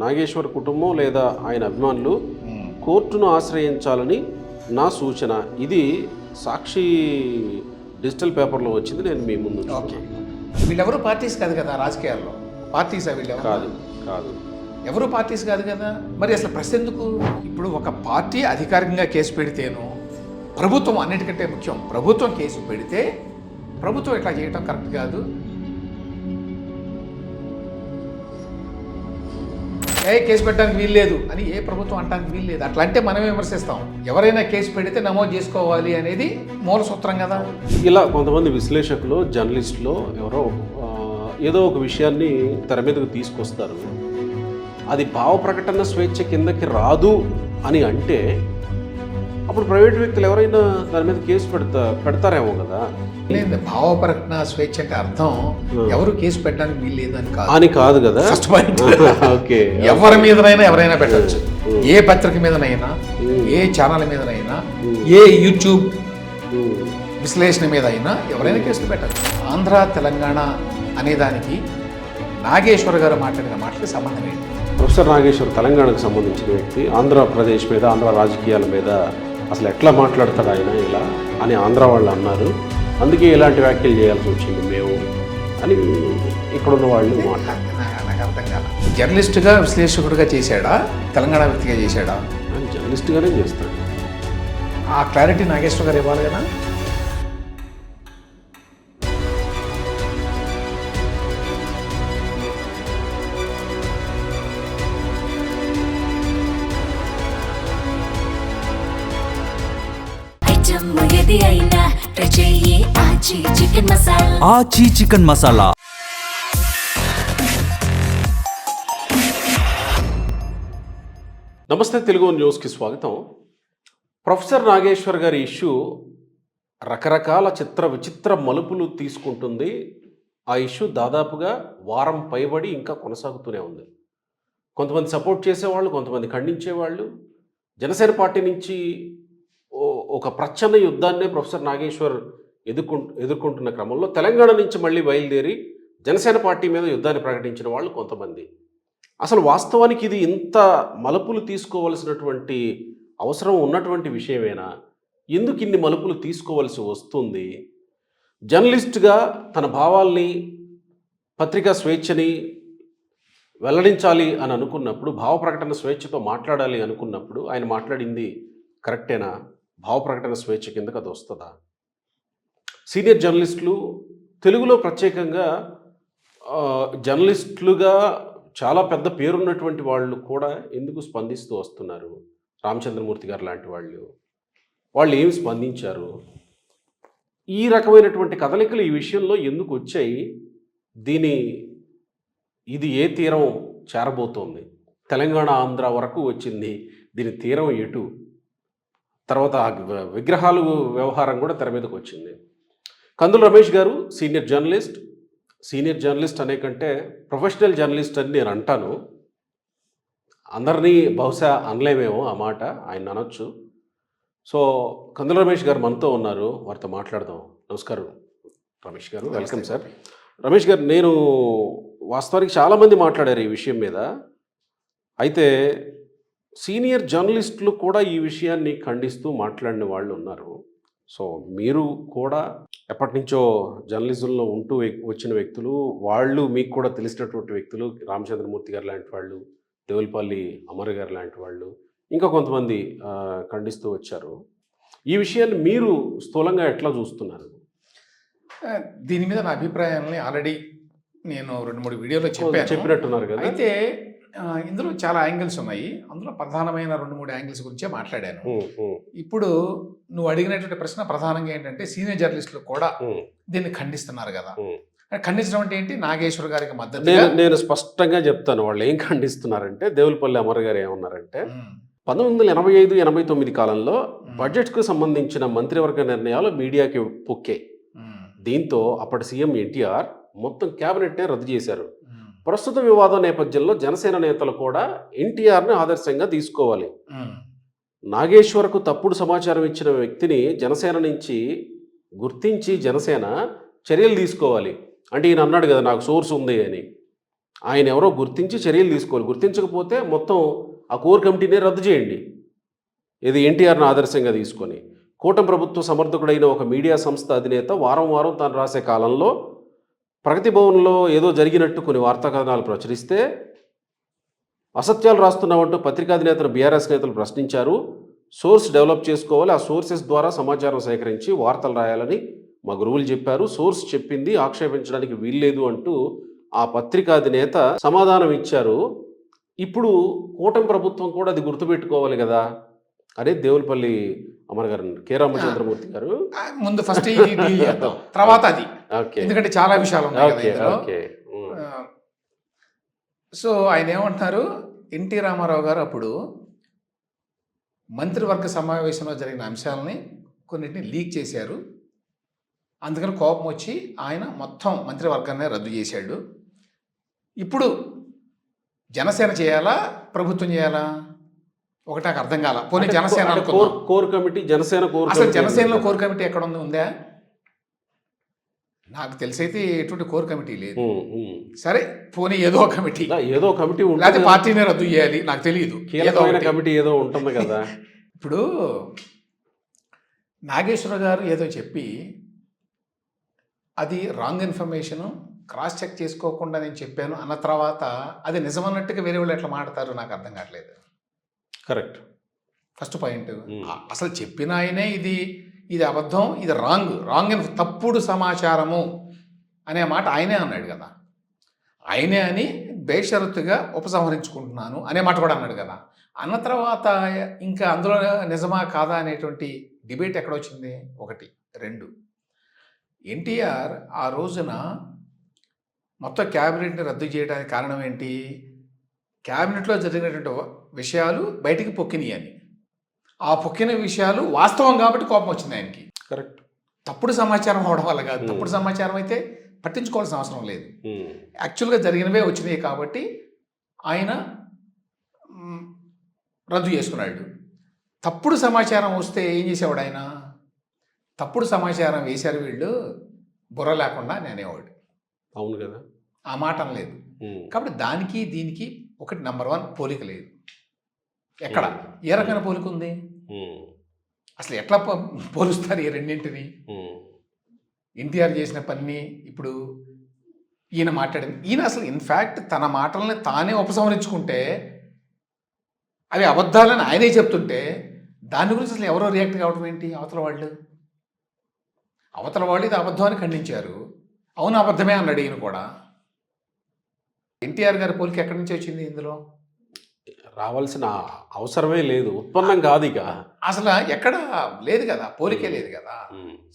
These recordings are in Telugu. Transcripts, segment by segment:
నాగేశ్వర్ కుటుంబం లేదా ఆయన అభిమానులు కోర్టును ఆశ్రయించాలని నా సూచన. ఇది సాక్షి డిజిటల్ పేపర్లో వచ్చింది. నేను మీ ముందు ఓకే. వీళ్ళెవరు పార్టీస్ కాదు కదా రాజకీయాల్లో. పార్టీసా వీళ్ళు? కాదు కాదు, ఎవరు పార్టీస్ కాదు కదా. మరి అసలు ప్రశ్న ఎందుకు? ఇప్పుడు ఒక పార్టీ అధికారికంగా కేసు పెడితేను, ప్రభుత్వం అన్నిటికంటే ముఖ్యం, ప్రభుత్వం కేసు పెడితే ప్రభుత్వం ఇట్లా చేయటం కరెక్ట్ కాదు. కేసు పెట్టడానికి వీల్లేదు అని ఏ ప్రభుత్వం అనడానికి వీల్లేదు. అట్లా అంటే మనమే విమర్శిస్తాం. ఎవరైనా కేసు పెడితే నమోదు చేసుకోవాలి అనేది మూల సూత్రం కదా. ఇలా కొంతమంది విశ్లేషకులు, జర్నలిస్టులు ఎవరో ఏదో ఒక విషయాన్ని తెర మీదకు తీసుకొస్తారు. అది భావ ప్రకటన స్వేచ్ఛ కిందకి రాదు అని అంటే అప్పుడు ప్రైవేట్ వ్యక్తులు ఎవరైనా దాని మీద కేసు పెడతారేమో కదా. లేదు, భావ ప్రకటన స్వేచ్ఛ అంటే అర్థం ఎవరు కేసు పెట్టడానికి వీల్లేదు అని కాదు కదా. First point. ఓకే, ఎవరి మీదనైనా ఎవరైనా పెట్టచ్చు. ఏ పత్రిక మీదనైనా, ఏ ఛానల్ మీదనైనా, ఏ యూట్యూబ్ విశ్లేషణ మీద అయినా ఎవరైనా కేసులు పెట్టచ్చు. ఆంధ్ర తెలంగాణ అనేదానికి నాగేశ్వర్ గారు మాట్లాడిన మాటలకి సంబంధం ఏంటి? ప్రొఫెసర్ నాగేశ్వర్ తెలంగాణకు సంబంధించిన వ్యక్తి. ఆంధ్రప్రదేశ్ మీద, ఆంధ్ర రాజకీయాల మీద అసలు ఎట్లా మాట్లాడతాడు ఆయన ఇలా అని ఆంధ్ర వాళ్ళు అన్నారు. అందుకే ఇలాంటి వ్యాఖ్యలు చేయాల్సి వచ్చింది మేము అని ఇక్కడున్న వాళ్ళు మాట్లాడారు. నాకు అర్థం కాదు. జర్నలిస్టుగా, విశ్లేషకుడిగా చేశాడా, తెలంగాణ వ్యక్తిగా చేశాడా? ఆయన జర్నలిస్ట్గానే చేస్తాడు. ఆ క్లారిటీ నాగేశ్వర్ గారు ఇవ్వాలి కదా. ఆచి చికెన్ మసాలా. నమస్తే, తెలుగు న్యూస్కి స్వాగతం. ప్రొఫెసర్ నాగేశ్వర్ గారి ఇష్యూ రకరకాల విచిత్ర మలుపులు తీసుకుంటుంది. ఆ ఇష్యూ దాదాపుగా వారం పైబడి ఇంకా కొనసాగుతూనే ఉంది. కొంతమంది సపోర్ట్ చేసేవాళ్ళు, కొంతమంది ఖండించేవాళ్ళు. జనసేన పార్టీ నుంచి ఒక ప్రచ్ఛన్న యుద్ధాన్నే ప్రొఫెసర్ నాగేశ్వర్ ఎదుర్కొంటున్న క్రమంలో తెలంగాణ నుంచి మళ్ళీ బయలుదేరి జనసేన పార్టీ మీద యుద్ధాన్ని ప్రకటించిన వాళ్ళు కొంతమంది. అసలు వాస్తవానికి ఇది ఇంత మలుపులు తీసుకోవలసినటువంటి అవసరం ఉన్నటువంటి విషయమేనా? ఎందుకు ఇన్ని మలుపులు తీసుకోవలసి వస్తుంది? జర్నలిస్ట్గా తన భావాల్ని, పత్రికా స్వేచ్ఛని వెల్లడించాలి అని అనుకున్నప్పుడు, భావ ప్రకటన స్వేచ్ఛతో మాట్లాడాలి అనుకున్నప్పుడు ఆయన మాట్లాడింది కరెక్టేనా? భావ ప్రకటన స్వేచ్ఛ కిందకు అది వస్తుందా? సీనియర్ జర్నలిస్టులు, తెలుగులో ప్రత్యేకంగా జర్నలిస్టులుగా చాలా పెద్ద పేరున్నటువంటి వాళ్ళు కూడా ఎందుకు స్పందిస్తూ వస్తున్నారు? రామచంద్రమూర్తి గారు లాంటి వాళ్ళు ఏమి స్పందించారు? ఈ రకమైనటువంటి కదలికలు ఈ విషయంలో ఎందుకు వచ్చాయి? ఇది ఏ తీరం చేరబోతోంది? తెలంగాణ, ఆంధ్ర వరకు వచ్చింది, దీని తీరం ఎటు? తర్వాత విగ్రహాలు వ్యవహారం కూడా తెర మీదకి వచ్చింది. కందుల రమేష్ గారు సీనియర్ జర్నలిస్ట్ అనే కంటే ప్రొఫెషనల్ జర్నలిస్ట్ అని నేను అంటాను. అందరినీ బహుశా అనలేమేమో ఆ మాట, ఆయన అనొచ్చు. సో కందుల రమేష్ గారు మనతో ఉన్నారు, వారితో మాట్లాడదాం. నమస్కారం రమేష్ గారు, వెల్కమ్ సార్. రమేష్ గారు, నేను వాస్తవానికి చాలామంది మాట్లాడారు ఈ విషయం మీద. అయితే సీనియర్ జర్నలిస్టులు కూడా ఈ విషయాన్ని ఖండిస్తూ మాట్లాడిన వాళ్ళు ఉన్నారు. సో మీరు కూడా ఎప్పటి నుంచో జర్నలిజంలో ఉంటూ వచ్చిన వ్యక్తులు, వాళ్ళు మీకు కూడా తెలిసినటువంటి వ్యక్తులు, రామచంద్రమూర్తి గారు లాంటి వాళ్ళు, దేవులపల్లి అమర్ గారు లాంటి వాళ్ళు, ఇంకా కొంతమంది ఖండిస్తూ వచ్చారు. ఈ విషయాన్ని మీరు స్థూలంగా ఎట్లా చూస్తున్నారు? దీని మీద నా అభిప్రాయాలని ఆల్రెడీ నేను 2-3 వీడియోలో చెప్పినట్టున్నారు కదా. అయితే ఇందులో చాలా యాంగిల్స్ ఉన్నాయి. అందులో ప్రధానమైన 2-3 యాంగిల్స్ గురించే మాట్లాడాను. ఇప్పుడు నువ్వు అడిగినటువంటి ప్రశ్న ప్రధానంగా ఏంటంటే, సీనియర్ జర్నలిస్టులు కూడా దీన్ని ఖండిస్తున్నారు కదా. ఖండించడం అంటే ఏంటి? నాగేశ్వర్ గారికి మద్దతు. నేను స్పష్టంగా చెప్తాను వాళ్ళు ఏం ఖండిస్తున్నారంటే. దేవులపల్లి అమర్ గారు ఏమన్నారంటే, 1985-89 కాలంలో బడ్జెట్కు సంబంధించిన మంత్రివర్గ నిర్ణయాలు మీడియాకి పొక్కాయి. దీంతో అప్పటి సీఎం ఎన్టీఆర్ మొత్తం క్యాబినెట్నే రద్దు చేశారు. ప్రస్తుత వివాదం నేపథ్యంలో జనసేన నేతలు కూడా ఎన్టీఆర్ని ఆదర్శంగా తీసుకోవాలి. నాగేశ్వర్కు తప్పుడు సమాచారం ఇచ్చిన వ్యక్తిని జనసేన నుంచి గుర్తించి జనసేన చర్యలు తీసుకోవాలి. అంటే ఈయన అన్నాడు కదా, నాకు సోర్స్ ఉంది అని. ఆయన ఎవరో గుర్తించి చర్యలు తీసుకోవాలి. గుర్తించకపోతే మొత్తం ఆ కోర్ కమిటీనే రద్దు చేయండి. ఇది ఎన్టీఆర్ను ఆదర్శంగా తీసుకొని కూటమి ప్రభుత్వ సమర్థకుడైన ఒక మీడియా సంస్థ అధినేత వారం వారం తాను రాసే కాలంలో ప్రగతి భవన్లో ఏదో జరిగినట్టు కొన్ని వార్తా కథనాలు ప్రచురిస్తే అసత్యాలు రాస్తున్నామంటూ పత్రికాధినేతలు బీఆర్ఎస్ నేతలు ప్రశ్నించారు. సోర్స్ డెవలప్ చేసుకోవాలి, ఆ సోర్సెస్ ద్వారా సమాచారం సేకరించి వార్తలు రాయాలని మా గురువులు చెప్పారు. సోర్స్ చెప్పింది ఆక్షేపించడానికి వీల్లేదు అంటూ ఆ పత్రికాధినేత సమాధానం ఇచ్చారు. ఇప్పుడు కూటమి ప్రభుత్వం కూడా అది గుర్తుపెట్టుకోవాలి కదా అదే దేవులపల్లి అమర్ గారు, కె రామచంద్రమూర్తి గారు. ముందు ఫస్ట్ తర్వాత అది, ఎందుకంటే చాలా విషయాలు ఉన్నాయి కదా ఇందులో. సో ఆయన ఏమంటున్నారు, ఎన్టీ రామారావు గారు అప్పుడు మంత్రివర్గ సమావేశంలో జరిగిన అంశాలని కొన్నిటిని లీక్ చేశారు. అందుకని కోపం వచ్చి ఆయన మొత్తం మంత్రివర్గాన్ని రద్దు చేశాడు. ఇప్పుడు జనసేన చేయాలా ప్రభుత్వం చేయాలా ఒకటి నాకు అర్థం కాల. పోనీ Janasena core committee, Janasena core, అసలు జనసేనలో కోర్ కమిటీ ఎక్కడ ఉందా? నాకు తెలిసైతే ఎటువంటి కోర్ కమిటీ లేదు. సరే పోనీ ఏదో కమిటీ, ఏదో కమిటీ లేకపోతే పార్టీనే రద్దు చేయాలి, నాకు తెలియదు. కమిటీ ఏదో ఉంటుంది కదా. ఇప్పుడు నాగేశ్వర గారు ఏదో చెప్పి అది రాంగ్ ఇన్ఫర్మేషను క్రాస్ చెక్ చేసుకోకుండా నేను చెప్పాను అన్న తర్వాత అది నిజమన్నట్టుగా వేరే వాళ్ళు ఎట్లా మాట్లాడతారు నాకు అర్థం కావట్లేదు. కరెక్ట్. ఫస్ట్ పాయింట్, అసలు చెప్పిన ఆయనే ఇది అబద్ధం, ఇది రాంగ్ తప్పుడు సమాచారము అనే మాట ఆయనే అన్నాడు కదా. ఆయనే అని బేషరతుగా ఉపసంహరించుకుంటున్నాను అనే మాట కూడా అన్నాడు కదా. అన్న తర్వాత ఇంకా అందులో నిజమా కాదా అనేటువంటి డిబేట్ ఎక్కడ వచ్చింది? ఒకటి. రెండు, ఎన్టీఆర్ ఆ రోజున మొత్తం క్యాబినెట్ని రద్దు చేయడానికి కారణం ఏంటి? క్యాబినెట్లో జరిగినటువంటి విషయాలు బయటికి పొక్కినాయి అని. ఆ పొక్కిన విషయాలు వాస్తవం కాబట్టి కోపం వచ్చింది ఆయనకి. కరెక్ట్. తప్పుడు సమాచారం అవడం వల్ల కాదు. తప్పుడు సమాచారం అయితే పట్టించుకోవాల్సిన అవసరం లేదు. యాక్చువల్గా జరిగినవే వచ్చినాయి కాబట్టి ఆయన రద్దు చేసుకున్నాడు. తప్పుడు సమాచారం వస్తే ఏం చేసేవాడు ఆయన? తప్పుడు సమాచారం వేశారు వీళ్ళు, బుర్ర లేకుండా నేనేవాడు. అవును కదా, ఆ మాట అనలేదు. కాబట్టి దానికి దీనికి ఒకటి నెంబర్ 1 పోలిక లేదు. ఎక్కడ ఏ రకమైన పోలిక ఉంది? అసలు ఎట్లా పోలుస్తారు ఈ రెండింటిని? ఎన్టీఆర్ చేసిన పని ఇప్పుడు ఈయన మాట్లాడింది. ఈయన అసలు ఇన్ఫ్యాక్ట్ తన మాటల్ని తానే ఉపసంహరించుకుంటే అవి అబద్ధాలని ఆయనే చెప్తుంటే దాని గురించి అసలు ఎవరో రియాక్ట్ కావడం ఏంటి? అవతల వాళ్ళు ఇది అబద్ధాన్ని ఖండించారు. అవును అబద్ధమే అన్నాడు ఈయన కూడా. ఎన్టీఆర్ గారి పోలిక ఎక్కడి నుంచి వచ్చింది? ఇందులో రావాల్సిన అవసరమే లేదు, ఉత్పన్నం కాదు. ఇక అసలు ఎక్కడ లేదు కదా, పోలికే లేదు కదా,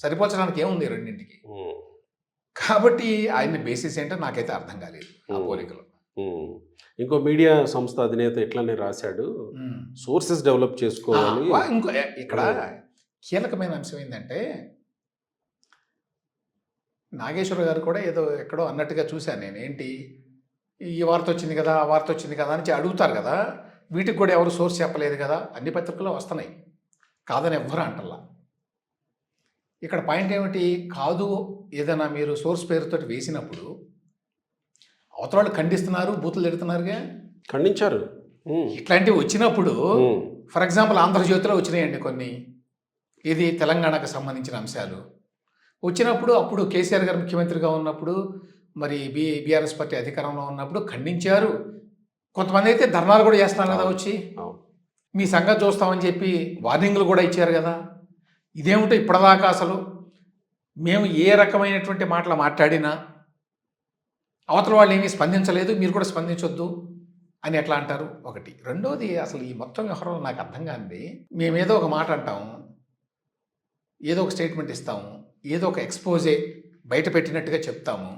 సరిపోల్చడానికి ఏముంది రెండింటికి? కాబట్టి ఆయన బేసిస్ ఏంటో నాకైతే అర్థం కాలేదు ఆ పోలికలో. ఇంకో మీడియా సంస్థ అధినేత ఇట్లానే రాశాడు, సోర్సెస్ డెవలప్ చేసుకోవాలి. ఇంకో ఇక్కడ కీలకమైన అంశం ఏంటంటే, నాగేశ్వర గారు కూడా ఏదో ఎక్కడో అన్నట్టుగా చూశాను నేను. ఏంటి, ఈ వార్త వచ్చింది కదా, ఆ వార్త వచ్చింది కదా అని అడుగుతారు కదా, వీటికి కూడా ఎవరు సోర్స్ చెప్పలేదు కదా. అన్ని పత్రికల్లో వస్తున్నాయి, కాదని ఎవ్వరు అంటల్లా. ఇక్కడ పాయింట్ ఏమిటి? కాదు, ఏదైనా మీరు సోర్స్ పేరుతో వేసినప్పుడు అవతల వాళ్ళు ఖండిస్తున్నారు, బూతులు తిడుతున్నారుగా, ఖండించారు. ఇట్లాంటివి వచ్చినప్పుడు ఫర్ ఎగ్జాంపుల్ ఆంధ్రజ్యోతిలో వచ్చినాయండి కొన్ని, ఇది తెలంగాణకు సంబంధించిన అంశాలు వచ్చినప్పుడు, అప్పుడు కేసీఆర్ గారు ముఖ్యమంత్రిగా ఉన్నప్పుడు, మరి బీఆర్ఎస్ పార్టీ అధికారంలో ఉన్నప్పుడు ఖండించారు. కొంతమంది అయితే ధర్నాలు కూడా చేస్తున్నారు కదా, వచ్చి మీ సంగతి చూస్తామని చెప్పి వార్నింగ్లు కూడా ఇచ్చారు కదా. ఇదేమిటో ఇప్పటిదాకా అసలు మేము ఏ రకమైనటువంటి మాటలు మాట్లాడినా అవతల వాళ్ళు ఏమీ స్పందించలేదు, మీరు కూడా స్పందించొద్దు అని ఎట్లా అంటారు? ఒకటి. రెండోది, అసలు ఈ మొత్తం వ్యవహారంలో నాకు అర్థం కానిది, మేమేదో ఒక మాట అంటాము, ఏదో ఒక స్టేట్మెంట్ ఇస్తాము, ఏదో ఒక ఎక్స్పోజే బయట పెట్టినట్టుగా చెప్తాము,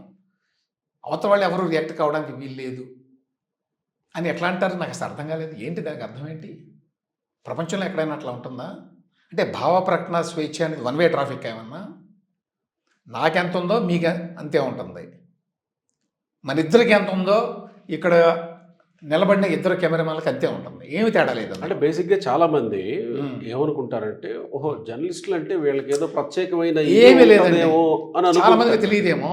అవతల వాళ్ళు ఎవరు రియాక్ట్ కావడానికి వీలు లేదు అని ఎట్లా అంటారు? నాకు అసలు అర్థం కాలేదు. ఏంటి దానికి అర్థం ఏంటి? ప్రపంచంలో ఎక్కడైనా అట్లా ఉంటుందా? అంటే భావ ప్రకటన స్వేచ్ఛ అనేది వన్ వే ట్రాఫిక్ ఏమన్నా? నాకెంత ఉందో మీకు అంతే ఉంటుంది, మన ఇద్దరికి ఎంత ఉందో ఇక్కడ నిలబడిన ఇద్దరు కెమెరామెన్లకు అంతే ఉంటుంది, ఏమి తేడా లేదు. అంటే బేసిక్గా చాలా మంది ఏమనుకుంటారంటే, ఓహో జర్నలిస్టులు అంటే వీళ్ళకి ఏదో ప్రత్యేకమైన ఏమీ లేదేమో, చాలా మందికి తెలియదేమో.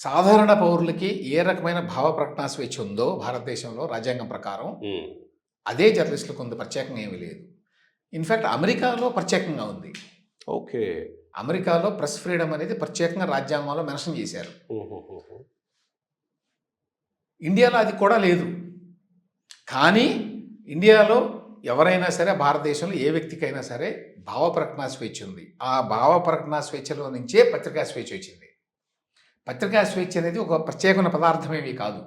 సాధారణ పౌరులకి ఏ రకమైన భావ ప్రకటన స్వేచ్ఛ ఉందో భారతదేశంలో రాజ్యాంగం ప్రకారం అదే జర్నలిస్టులకు ఉంది, ప్రత్యేకంగా ఏమీ లేదు. ఇన్ఫ్యాక్ట్ అమెరికాలో ప్రత్యేకంగా ఉంది. ఓకే. అమెరికాలో ప్రెస్ ఫ్రీడమ్ అనేది ప్రత్యేకంగా రాజ్యాంగంలో మెన్షన్ చేశారు. ఇండియాలో అది కూడా లేదు. కానీ ఇండియాలో ఎవరైనా సరే, భారతదేశంలో ఏ వ్యక్తికైనా సరే భావ ప్రకటన స్వేచ్ఛ ఉంది. ఆ భావ ప్రకటన స్వేచ్ఛలో నుంచే పత్రికా స్వేచ్ఛ వచ్చింది. పత్రికా స్వేచ్ఛ అనేది ఒక ప్రత్యేకమైన పదార్థమేమీ కాదు.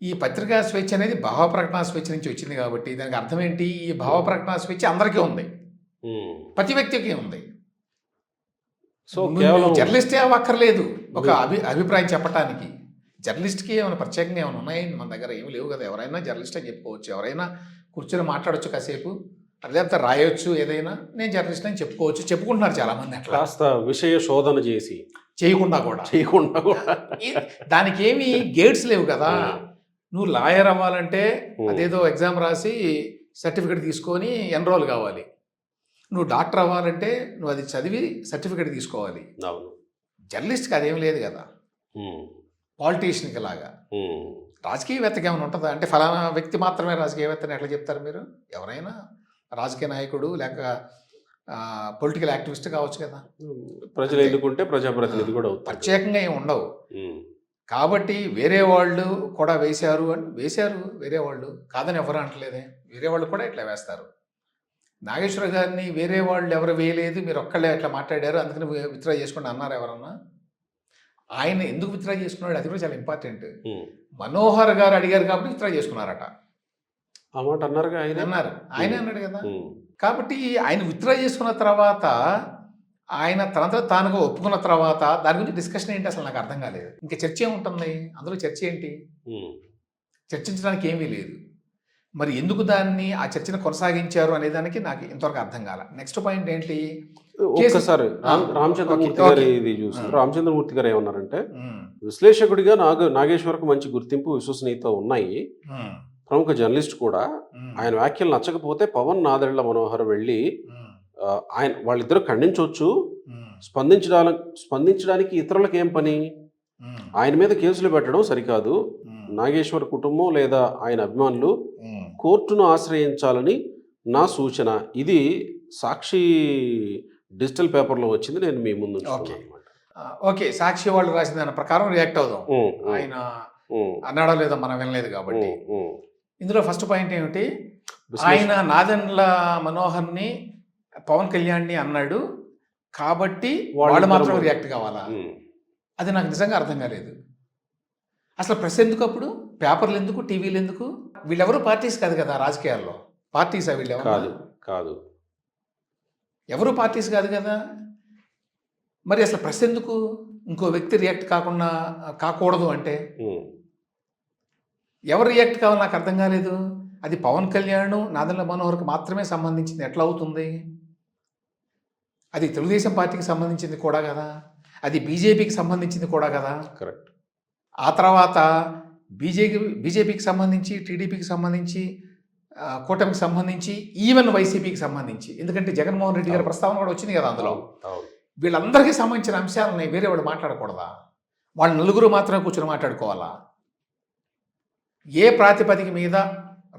ఈ పత్రికా స్వేచ్ఛ అనేది భావ ప్రకటన స్వేచ్ఛ నుంచి వచ్చింది కాబట్టి దానికి అర్థం ఏంటి? ఈ భావ ప్రకటన స్వేచ్ఛ అందరికీ ఉంది, ప్రతి వ్యక్తికి ఉంది. సో కేవలం జర్నలిస్టే అక్కర్లేదు ఒక అభిప్రాయం చెప్పడానికి. జర్నలిస్ట్కి ఏమైనా ప్రత్యేకంగా ఏమైనా ఉన్నాయండి మన దగ్గర? ఏమి లేవు కదా. ఎవరైనా జర్నలిస్ట్ అని చెప్పుకోవచ్చు, ఎవరైనా కూర్చొని మాట్లాడచ్చు కాసేపు, లేకపోతే రాయొచ్చు, ఏదైనా నేను జర్నలిస్ట్ అని చెప్పుకోవచ్చు. చెప్పుకుంటున్నారు చాలామంది. అట్లా కాస్త విషయ శోధన చేసి చేయకుండా కూడా దానికి ఏమి గేట్స్ లేవు కదా. నువ్వు లాయర్ అవ్వాలంటే అదేదో ఎగ్జామ్ రాసి సర్టిఫికేట్ తీసుకొని ఎన్రోల్ కావాలి. నువ్వు డాక్టర్ అవ్వాలంటే నువ్వు అది చదివి సర్టిఫికేట్ తీసుకోవాలి. జర్నలిస్ట్కి అదేం లేదు కదా. పాలిటీషియన్కి లాగా రాజకీయవేత్తకి ఏమైనా ఉంటుందా? అంటే ఫలానా వ్యక్తి మాత్రమే రాజకీయవేత్తని ఎట్లా చెప్తారు మీరు? ఎవరైనా రాజకీయ నాయకుడు లేక పొలిటికల్ యాక్టివిస్ట్ కావచ్చు కదా. ప్రజలు ఎన్నుకుంటే ప్రజాప్రతినిధి కూడా అవుతారు. ప్రత్యేకంగా ఏమి ఉండవు. కాబట్టి వేరే వాళ్ళు కూడా వేశారు వేరే వాళ్ళు కాదని ఎవరు అంటలేదే. వేరే వాళ్ళు కూడా ఇట్లా వేస్తారు. నాగేశ్వర గారిని వేరే వాళ్ళు ఎవరు వేయలేదు, మీరు ఒక్కళ్ళే అట్లా మాట్లాడారు అందుకని విత్డ్రా చేసుకోండి అన్నారు ఎవరన్నా? ఆయన ఎందుకు విత్డ్రా చేసుకున్నాడు అది కూడా చాలా ఇంపార్టెంట్. మనోహర్ గారు అడిగారు కాబట్టి విత్డ్రా చేసుకున్నారట. ఆ మాట అన్నారుగా ఆయన. ఆయనే అన్నాడు కదా. కాబట్టి ఆయన విత్డ్రా చేసుకున్న తర్వాత ఆయన తనంతా తానుగా ఒప్పుకున్న తర్వాత దాని గురించి డిస్కషన్ ఏంటి అసలు నాకు అర్థం కాలేదు. ఇంకా చర్చ ఏముంటుంది అందులో? చర్చ ఏంటి? చర్చించడానికి ఏమీ లేదు. మరి ఎందుకు దాన్ని ఆ చర్చను కొనసాగించారు అనే దానికి నాకు ఇంతవరకు అర్థం కాల. నెక్స్ట్ పాయింట్ ఏంటి? ఒక్కసారి రామచంద్రమూర్తి గారు ఇది చూస్తారు. రామచంద్రమూర్తి గారు ఏమన్నారంటే, విశ్లేషకుడిగా నాగేశ్వర్కు మంచి గుర్తింపు విశ్వసనీయత ఉన్నాయి. ప్రముఖ జర్నలిస్ట్ కూడా. ఆయన వ్యాఖ్యలు నచ్చకపోతే పవన్ నాదెళ్ల మనోహర్ వెళ్ళి ఆయన వాళ్ళిద్దరూ ఖండించవచ్చు. స్పందించడానికి ఇతరులకు ఏం పని? ఆయన మీద కేసులు పెట్టడం సరికాదు. నాగేశ్వర్ కుటుంబం లేదా ఆయన అభిమానులు కోర్టును ఆశ్రయించాలని నా సూచన. ఇది సాక్షి డిజిటల్ పేపర్లో వచ్చింది, నేను మీ ముందు. ఓకే, సాక్షి వాళ్ళు రాసిన దాని ప్రకారం రియాక్ట్ అవుదాం. ఆయన అన్నాడో లేదో మనం వినలేదు కాబట్టి. ఇందులో ఫస్ట్ పాయింట్ ఏమిటి? ఆయన నాదెండ్ల మనోహర్ని పవన్ కళ్యాణ్ని అన్నాడు కాబట్టి వాళ్ళు మాత్రం రియాక్ట్ కావాలా? అది నాకు నిజంగా అర్థం కాలేదు. అసలు ప్రెస్ ఎందుకు అప్పుడు? పేపర్లు ఎందుకు? టీవీలు ఎందుకు? వీళ్ళెవరు పార్టీస్ కాదు కదా రాజకీయాల్లో. పార్టీసా వీళ్ళెవరు? కాదు, ఎవరు పార్టీస్ కాదు కదా. మరి అసలు ప్రెస్ ఎందుకు? ఇంకో వ్యక్తి రియాక్ట్ కాకూడదు అంటే ఎవరు రియాక్ట్ కావాలి నాకు అర్థం కాలేదు. అది పవన్ కళ్యాణ్ నాదెండ్ల మనోహర్కి మాత్రమే సంబంధించింది ఎట్లా అవుతుంది? అది తెలుగుదేశం పార్టీకి సంబంధించింది కూడా కదా, అది బీజేపీకి సంబంధించింది కూడా కదా. కరెక్ట్. ఆ తర్వాత బీజేపీకి సంబంధించి, టీడీపీకి సంబంధించి, కూటమికి సంబంధించి, ఈవెన్ వైసీపీకి సంబంధించి, ఎందుకంటే జగన్మోహన్ రెడ్డి గారి ప్రస్తావన కూడా వచ్చింది కదా అందులో. వీళ్ళందరికీ సంబంధించిన అంశాలని వేరే వాళ్ళు మాట్లాడకూడదా? వాళ్ళు నలుగురు మాత్రమే కూర్చొని మాట్లాడుకోవాలా? ఏ ప్రాతిపదిక మీద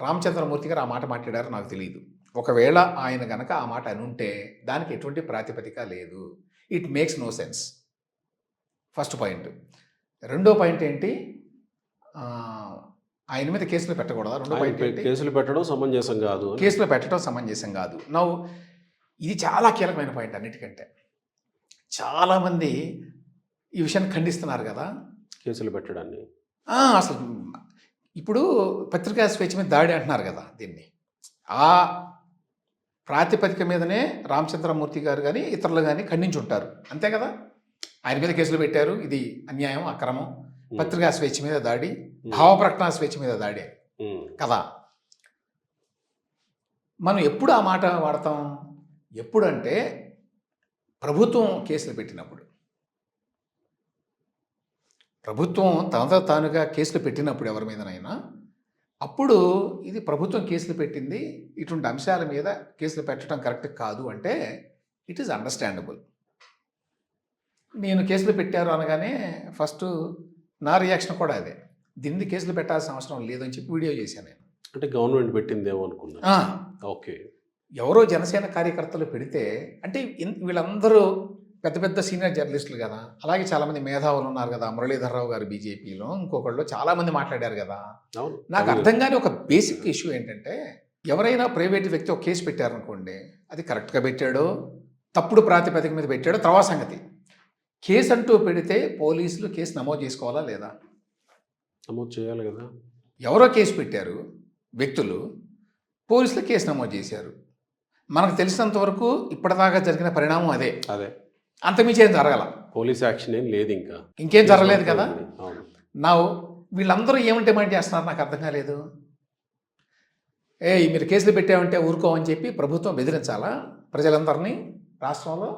రామచంద్రమూర్తి గారు ఆ మాట మాట్లాడారో నాకు తెలియదు. ఒకవేళ ఆయన కనుక ఆ మాట అనుంటే దానికి ఎటువంటి ప్రాతిపదిక లేదు. It makes no sense. First point. రెండో పాయింట్ ఏంటి? ఆయన మీద కేసులు పెట్టకూడదా? రెండో పాయింట్ ఏంటి? కేసులు పెట్టడం సమంజసం కాదు. కేసులు పెట్టడం సమంజసం కాదు. నవ్వు ఇది చాలా కీలకమైన పాయింట్. అన్నిటికంటే చాలామంది ఈ విషయాన్ని ఖండిస్తున్నారు కదా కేసులు పెట్టడాన్ని. అసలు ఇప్పుడు పత్రికా స్వేచ్ఛ మీద దాడి అంటున్నారు కదా, దీన్ని ఆ ప్రాతిపదిక మీదనే రామచంద్రమూర్తి గారు కానీ ఇతరులు కానీ ఖండించి ఉంటారు, అంతే కదా. ఆయన మీద కేసులు పెట్టారు, ఇది అన్యాయం, అక్రమం, పత్రికా స్వేచ్ఛ మీద దాడి, భావ ప్రకటన స్వేచ్ఛ మీద దాడి కదా. మనం ఎప్పుడు ఆ మాట వాడతాం? ఎప్పుడంటే ప్రభుత్వం కేసులు పెట్టినప్పుడు. ప్రభుత్వం తనతో తానుగా కేసులు పెట్టినప్పుడు ఎవరి మీదనైనా, అప్పుడు ఇది ప్రభుత్వం కేసులు పెట్టింది, ఇటువంటి అంశాల మీద కేసులు పెట్టడం కరెక్ట్ కాదు అంటే ఇట్ ఈస్ అండర్స్టాండబుల్. నేను కేసులు పెట్టారు అనగానే ఫస్ట్ నా రియాక్షన్ కూడా అదే, దీన్ని కేసులు పెట్టాల్సిన అవసరం లేదని చెప్పి వీడియో చేశాను నేను. అంటే గవర్నమెంట్ పెట్టిందేమో అనుకున్నా. ఆ, ఓకే. ఎవరో జనసేన కార్యకర్తలు పెడితే అంటే వీళ్ళందరూ పెద్ద పెద్ద సీనియర్ జర్నలిస్టులు కదా, అలాగే చాలామంది మేధావులు ఉన్నారు కదా, మురళీధర్రావు గారు బీజేపీలో, ఇంకొకళ్ళు చాలామంది మాట్లాడారు కదా. అవును. నాకు అర్థం కాని ఒక బేసిక్ ఇష్యూ ఏంటంటే, ఎవరైనా ప్రైవేట్ వ్యక్తి ఒక కేసు పెట్టారనుకోండి, అది కరెక్ట్గా పెట్టాడో తప్పుడు ప్రాతిపదిక మీద పెట్టాడో తర్వాత సంగతి. కేసు అంటూ పెడితే పోలీసులు కేసు నమోదు చేసుకోవాలా లేదా? నమోదు చేయాలి కదా. ఎవరో కేసు పెట్టారు వ్యక్తులు, పోలీసులు కేసు నమోదు చేశారు. మనకు తెలిసినంత వరకు ఇప్పటిదాకా జరిగిన పరిణామం అదే. అదే, అంతమించి ఏం జరగల, పోలీస్ యాక్షన్ ఏం లేదు, ఇంకా ఇంకేం జరగలేదు కదా. అవును. నా వీళ్ళందరూ ఏమంటే డిమాండ్ చేస్తున్నారు నాకు అర్థం కాలేదు. మీరు కేసులు పెట్టామంటే ఊరుకోమని చెప్పి ప్రభుత్వం బెదిరించాలా ప్రజలందరినీ రాష్ట్రంలో?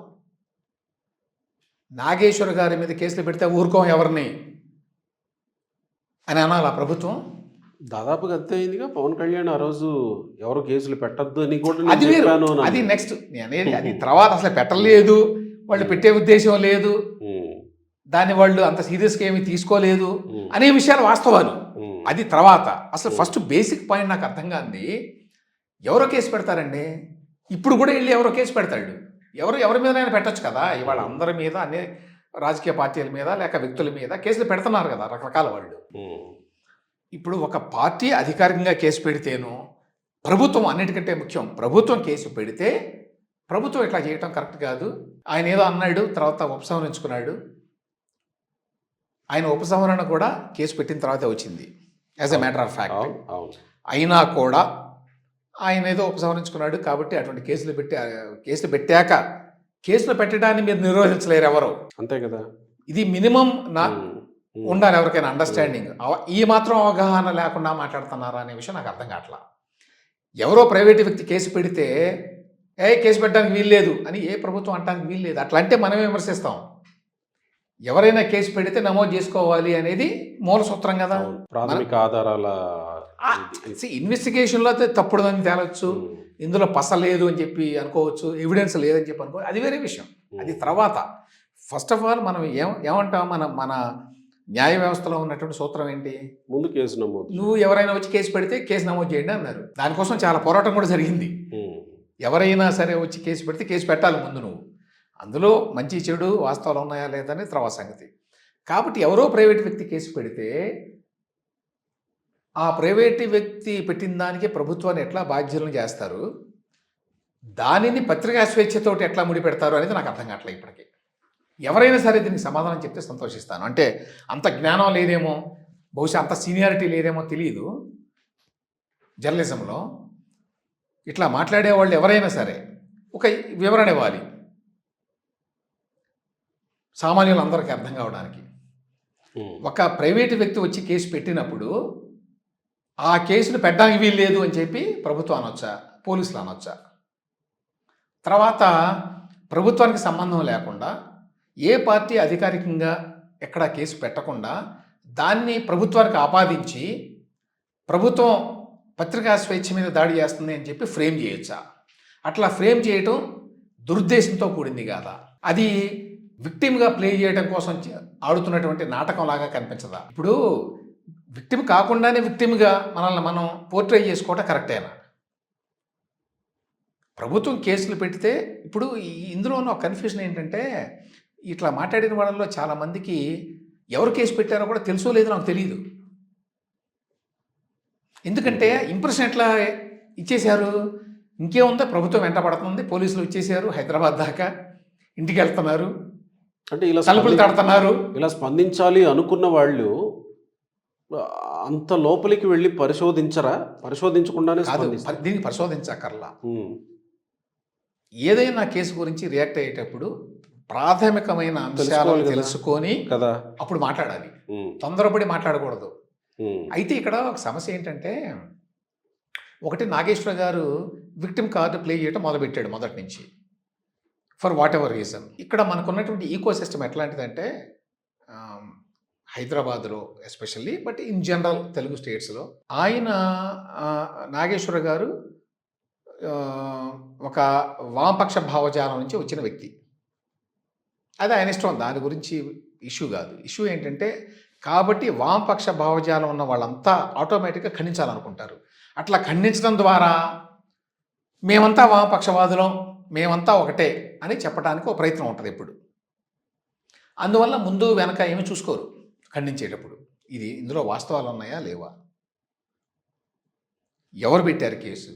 నాగేశ్వర్ గారి మీద కేసులు పెడితే ఊరుకోం ఎవరిని అని అనాలా ప్రభుత్వం? దాదాపుగా అంతే అయిందిగా. పవన్ కళ్యాణ్ ఆ రోజు ఎవరు కేసులు పెట్టద్దు అని కూడా నేను అది వేరు, చెప్పాను అని అది నెక్స్ట్ అనేది. అది తర్వాత అసలు పెట్టలేదు, వాళ్ళు పెట్టే ఉద్దేశం లేదు, దాన్ని వాళ్ళు అంత సీరియస్గా ఏమీ తీసుకోలేదు అనే విషయాలు వాస్తవాలు. అది తర్వాత. అసలు ఫస్ట్ బేసిక్ పాయింట్ నాకు అర్థం కాంది, ఎవరో కేసు పెడతారండి. ఇప్పుడు కూడా వెళ్ళి ఎవరో కేసు పెడతాడు. ఎవరి మీదైనా పెట్టచ్చు కదా. ఇవాళ అందరి మీద, అన్ని రాజకీయ పార్టీల మీద లేక వ్యక్తుల మీద కేసులు పెడుతున్నారు కదా రకరకాల వాళ్ళు. ఇప్పుడు ఒక పార్టీ అధికారికంగా కేసు పెడితేనో, ప్రభుత్వం అన్నిటికంటే ముఖ్యం, ప్రభుత్వం కేసు పెడితే ప్రభుత్వం ఇట్లా చేయటం కరెక్ట్ కాదు. ఆయన ఏదో అన్నాడు, తర్వాత ఉపసంహరించుకున్నాడు. ఆయన ఉపసంహరణ కూడా కేసు పెట్టిన తర్వాతే వచ్చింది as a matter of fact. అయినా కూడా ఆయన ఏదో ఉపసంహరించుకున్నాడు కాబట్టి అటువంటి కేసులు పెట్టాక కేసులు పెట్టడాన్ని మీరు నిరోధించలేరు ఎవరు. అంతే కదా. ఇది మినిమం ఉండాలి ఎవరికైనా అండర్స్టాండింగ్. ఈ మాత్రం అవగాహన లేకుండా మాట్లాడుతున్నారా అనే విషయం నాకు అర్థం కావట్లా. ఎవరో ప్రైవేట్ వ్యక్తి కేసు పెడితే కేసు పెట్టడానికి వీల్లేదు అని ఏ ప్రభుత్వం అనడానికి వీల్లేదు. అట్లా అంటే మనమే విమర్శిస్తాం. ఎవరైనా కేసు పెడితే నమోదు చేసుకోవాలి అనేది మూల సూత్రం కదా. ప్రాథమిక ఆధారాల ఇన్వెస్టిగేషన్లో అయితే తప్పుడుదని తేలొచ్చు, ఇందులో పస లేదు అని చెప్పి అనుకోవచ్చు, ఎవిడెన్స్ లేదని చెప్పి అనుకోవచ్చు, అది వేరే విషయం. అది తర్వాత. ఫస్ట్ ఆఫ్ ఆల్ మనం ఏమంటాం, మన న్యాయ వ్యవస్థలో ఉన్నటువంటి సూత్రం ఏంటి? ముందు కేసు నమోదు. నువ్వు ఎవరైనా వచ్చి కేసు పెడితే కేసు నమోదు చేయండి అన్నారు. దానికోసం చాలా పోరాటం కూడా జరిగింది. ఎవరైనా సరే వచ్చి కేసు పెడితే కేసు పెట్టాలి ముందు నువ్వు. అందులో మంచి చెడు వాస్తవాలు ఉన్నాయా లేదని తర్వాత సంగతి. కాబట్టి ఎవరో ప్రైవేట్ వ్యక్తి కేసు పెడితే ఆ ప్రైవేట్ వ్యక్తి పెట్టిన దానికి ప్రభుత్వాన్ని ఎట్లా బాధ్యులను చేస్తారు, దానిని పత్రికా స్వేచ్ఛతోటి ఎట్లా ముడిపెడతారు అనేది నాకు అర్థం కావట్లేదు ఇప్పటికీ. ఎవరైనా సరే దీనికి సమాధానం చెప్తే సంతోషిస్తాను. అంటే అంత జ్ఞానం లేదేమో, బహుశా అంత సీనియారిటీ లేదేమో తెలియదు జర్నలిజంలో. ఇట్లా మాట్లాడే వాళ్ళు ఎవరైనా సరే ఒక వివరణ ఇవ్వాలి సామాన్యులందరికీ అర్థం కావడానికి. ఒక ప్రైవేటు వ్యక్తి వచ్చి కేసు పెట్టినప్పుడు ఆ కేసును పెట్టడానికి వీల్లేదు అని చెప్పి ప్రభుత్వం అనొచ్చా, పోలీసులు అనొచ్చా? తర్వాత ప్రభుత్వానికి సంబంధం లేకుండా ఏ పార్టీ అధికారికంగా ఎక్కడ కేసు పెట్టకుండా దాన్ని ప్రభుత్వానికి ఆపాదించి ప్రభుత్వం పత్రికా స్వేచ్ఛ మీద దాడి చేస్తుంది అని చెప్పి ఫ్రేమ్ చేయొచ్చా? అట్లా ఫ్రేమ్ చేయటం దురుద్దేశంతో కూడింది కాదా? అది విక్టిమ్గా ప్లే చేయడం కోసం ఆడుతున్నటువంటి నాటకం లాగా కనిపించదా? ఇప్పుడు విక్టిమ్ కాకుండానే విక్టిమ్గా మనల్ని మనం పోర్ట్రే చేసుకోవటం కరెక్టేనా? ప్రభుత్వం కేసులు పెడితే ఇప్పుడు ఇందులో ఉన్న కన్ఫ్యూజన్ ఏంటంటే, ఇట్లా మాట్లాడిన వాళ్ళలో చాలామందికి ఎవరు కేసు పెట్టారో కూడా తెలుసో లేదో నాకు తెలియదు. ఎందుకంటే ఇంప్రెషన్ ఎట్లా ఇచ్చేశారు, ఇంకేముందో ప్రభుత్వం వెంట పడుతుంది, పోలీసులు వచ్చేసారు, హైదరాబాద్ దాకా ఇంటికి వెళ్తున్నారు, అంటే ఇలా తలుపులు తడుతున్నారు. ఇలా స్పందించాలి అనుకున్న వాళ్ళు అంత లోపలికి వెళ్ళి పరిశోధించకుండానే దీన్ని పరిశోధించక్కర్లా. ఏదైనా కేసు గురించి రియాక్ట్ అయ్యేటప్పుడు ప్రాథమికమైన అంశాలను తెలుసుకొని కదా అప్పుడు మాట్లాడాలి, తొందరపడి మాట్లాడకూడదు. అయితే ఇక్కడ ఒక సమస్య ఏంటంటే, ఒకటి నాగేశ్వర గారు విక్టిమ్ కార్డు ప్లే చేయడం మొదలుపెట్టాడు మొదటి నుంచి, ఫర్ వాట్ ఎవర్ రీజన్. ఇక్కడ మనకున్నటువంటి ఈకో సిస్టమ్ ఎట్లాంటిదంటే, హైదరాబాద్లో especially, but in general Telugu స్టేట్స్లో ఆయన నాగేశ్వర గారు ఒక వామపక్ష భావజాలం నుంచి వచ్చిన వ్యక్తి. అది ఆయన ఇష్టం, దాని గురించి ఇష్యూ కాదు. ఇష్యూ ఏంటంటే, కాబట్టి వామపక్ష భావజాలం ఉన్న వాళ్ళంతా ఆటోమేటిక్గా ఖండించాలనుకుంటారు. అట్లా ఖండించడం ద్వారా మేమంతా వామపక్షవాదులం, మేమంతా ఒకటే అని చెప్పడానికి ఒక ప్రయత్నం ఉంటుంది ఎప్పుడు. అందువల్ల ముందు వెనక ఏమి చూసుకోరు ఖండించేటప్పుడు. ఇందులో వాస్తవాలు ఉన్నాయా లేవా, ఎవరు పెట్టారు కేసు,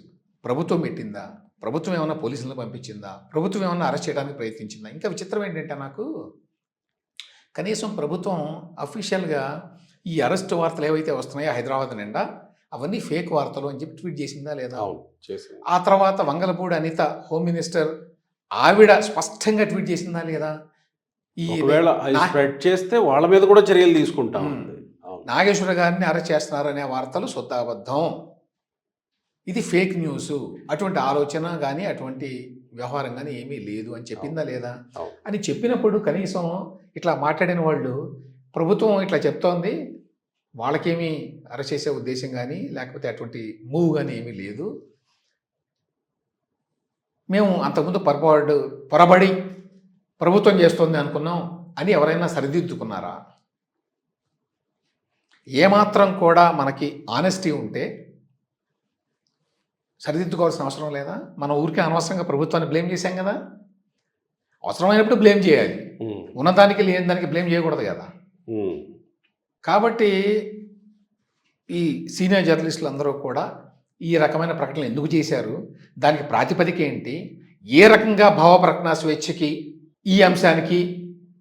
ప్రభుత్వం పెట్టిందా, ప్రభుత్వం ఏమైనా పోలీసులను పంపించిందా, ప్రభుత్వం ఏమైనా అరెస్ట్ చేయడానికి ప్రయత్నించిందా. ఇంకా విచిత్రం ఏంటంటే, నాకు కనీసం ప్రభుత్వం అఫీషియల్గా ఈ అరెస్ట్ వార్తలు ఏవైతే వస్తున్నాయో హైదరాబాద్ నిండా అవన్నీ ఫేక్ వార్తలు అని చెప్పి ట్వీట్ చేసిందా లేదా. ఆ తర్వాత వంగలపూడి అనిత హోమ్ మినిస్టర్, ఆవిడ స్పష్టంగా ట్వీట్ చేసిందా లేదా. ఒకవేళ స్ప్రెడ్ చేస్తే వాళ్ళ మీద కూడా చర్యలు తీసుకుంటాం. నాగేశ్వర గారిని అరెస్ట్ చేస్తున్నారనే వార్తలు శుద్ధాబద్ధం, ఇది ఫేక్ న్యూస్, అటువంటి ఆలోచన కానీ అటువంటి వ్యవహారం కానీ ఏమీ లేదు అని చెప్పిందా లేదా. అని చెప్పినప్పుడు కనీసం ఇట్లా మాట్లాడిన వాళ్ళు, ప్రభుత్వం ఇట్లా చెప్తోంది, వాళ్ళకేమీ అరెస్ట్ చేసే ఉద్దేశం కానీ లేకపోతే అటువంటి మూవ్ కానీ ఏమీ లేదు, మేము అంతకుముందు పొరబడి ప్రభుత్వం చేస్తోంది అనుకున్నాం అని ఎవరైనా సరిదిద్దుకున్నారా. ఏమాత్రం కూడా మనకి ఆనెస్టీ ఉంటే సరిదిద్దుకోవాల్సిన అవసరం లేదా. మనం ఊరికే అనవసరంగా ప్రభుత్వాన్ని బ్లేమ్ చేశాం కదా, అవసరమైనప్పుడు బ్లేమ్ చేయాలి, ఉన్నదానికి లేని దానికి బ్లేమ్ చేయకూడదు కదా. కాబట్టి ఈ సీనియర్ జర్నలిస్టులు అందరూ కూడా ఈ రకమైన ప్రకటనలు ఎందుకు చేశారు, దానికి ప్రాతిపదిక ఏంటి, ఏ రకంగా భావ ప్రకటన స్వేచ్ఛకి ఈ అంశానికి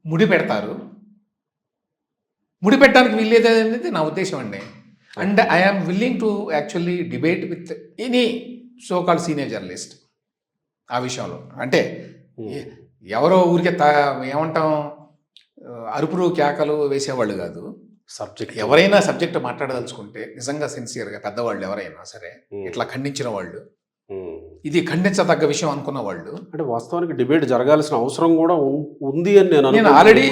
ముడిపెడతారు, ముడిపెట్టడానికి వీల్లేదనేది నా ఉద్దేశం అండి. And I'm willing to actually debate with any so called senior journalist ఆ విషయంలో. అంటే ఎవరో ఊరికే ఏమంటాం, అరుపులు కేకలు వేసేవాళ్ళు కాదు. ఎవరైనా సబ్జెక్ట్ మాట్లాడదలుచుకుంటే నిజంగా సిన్సియర్గా పెద్దవాళ్ళు ఎవరైనా సరే, ఇట్లా ఖండించిన వాళ్ళు, ఇది ఖండించదగ్గ విషయం అనుకున్న వాళ్ళు, అంటే వాస్తవానికి డిబేట్ జరగాల్సిన అవసరం కూడా ఉంది అని నేను ఆల్రెడీ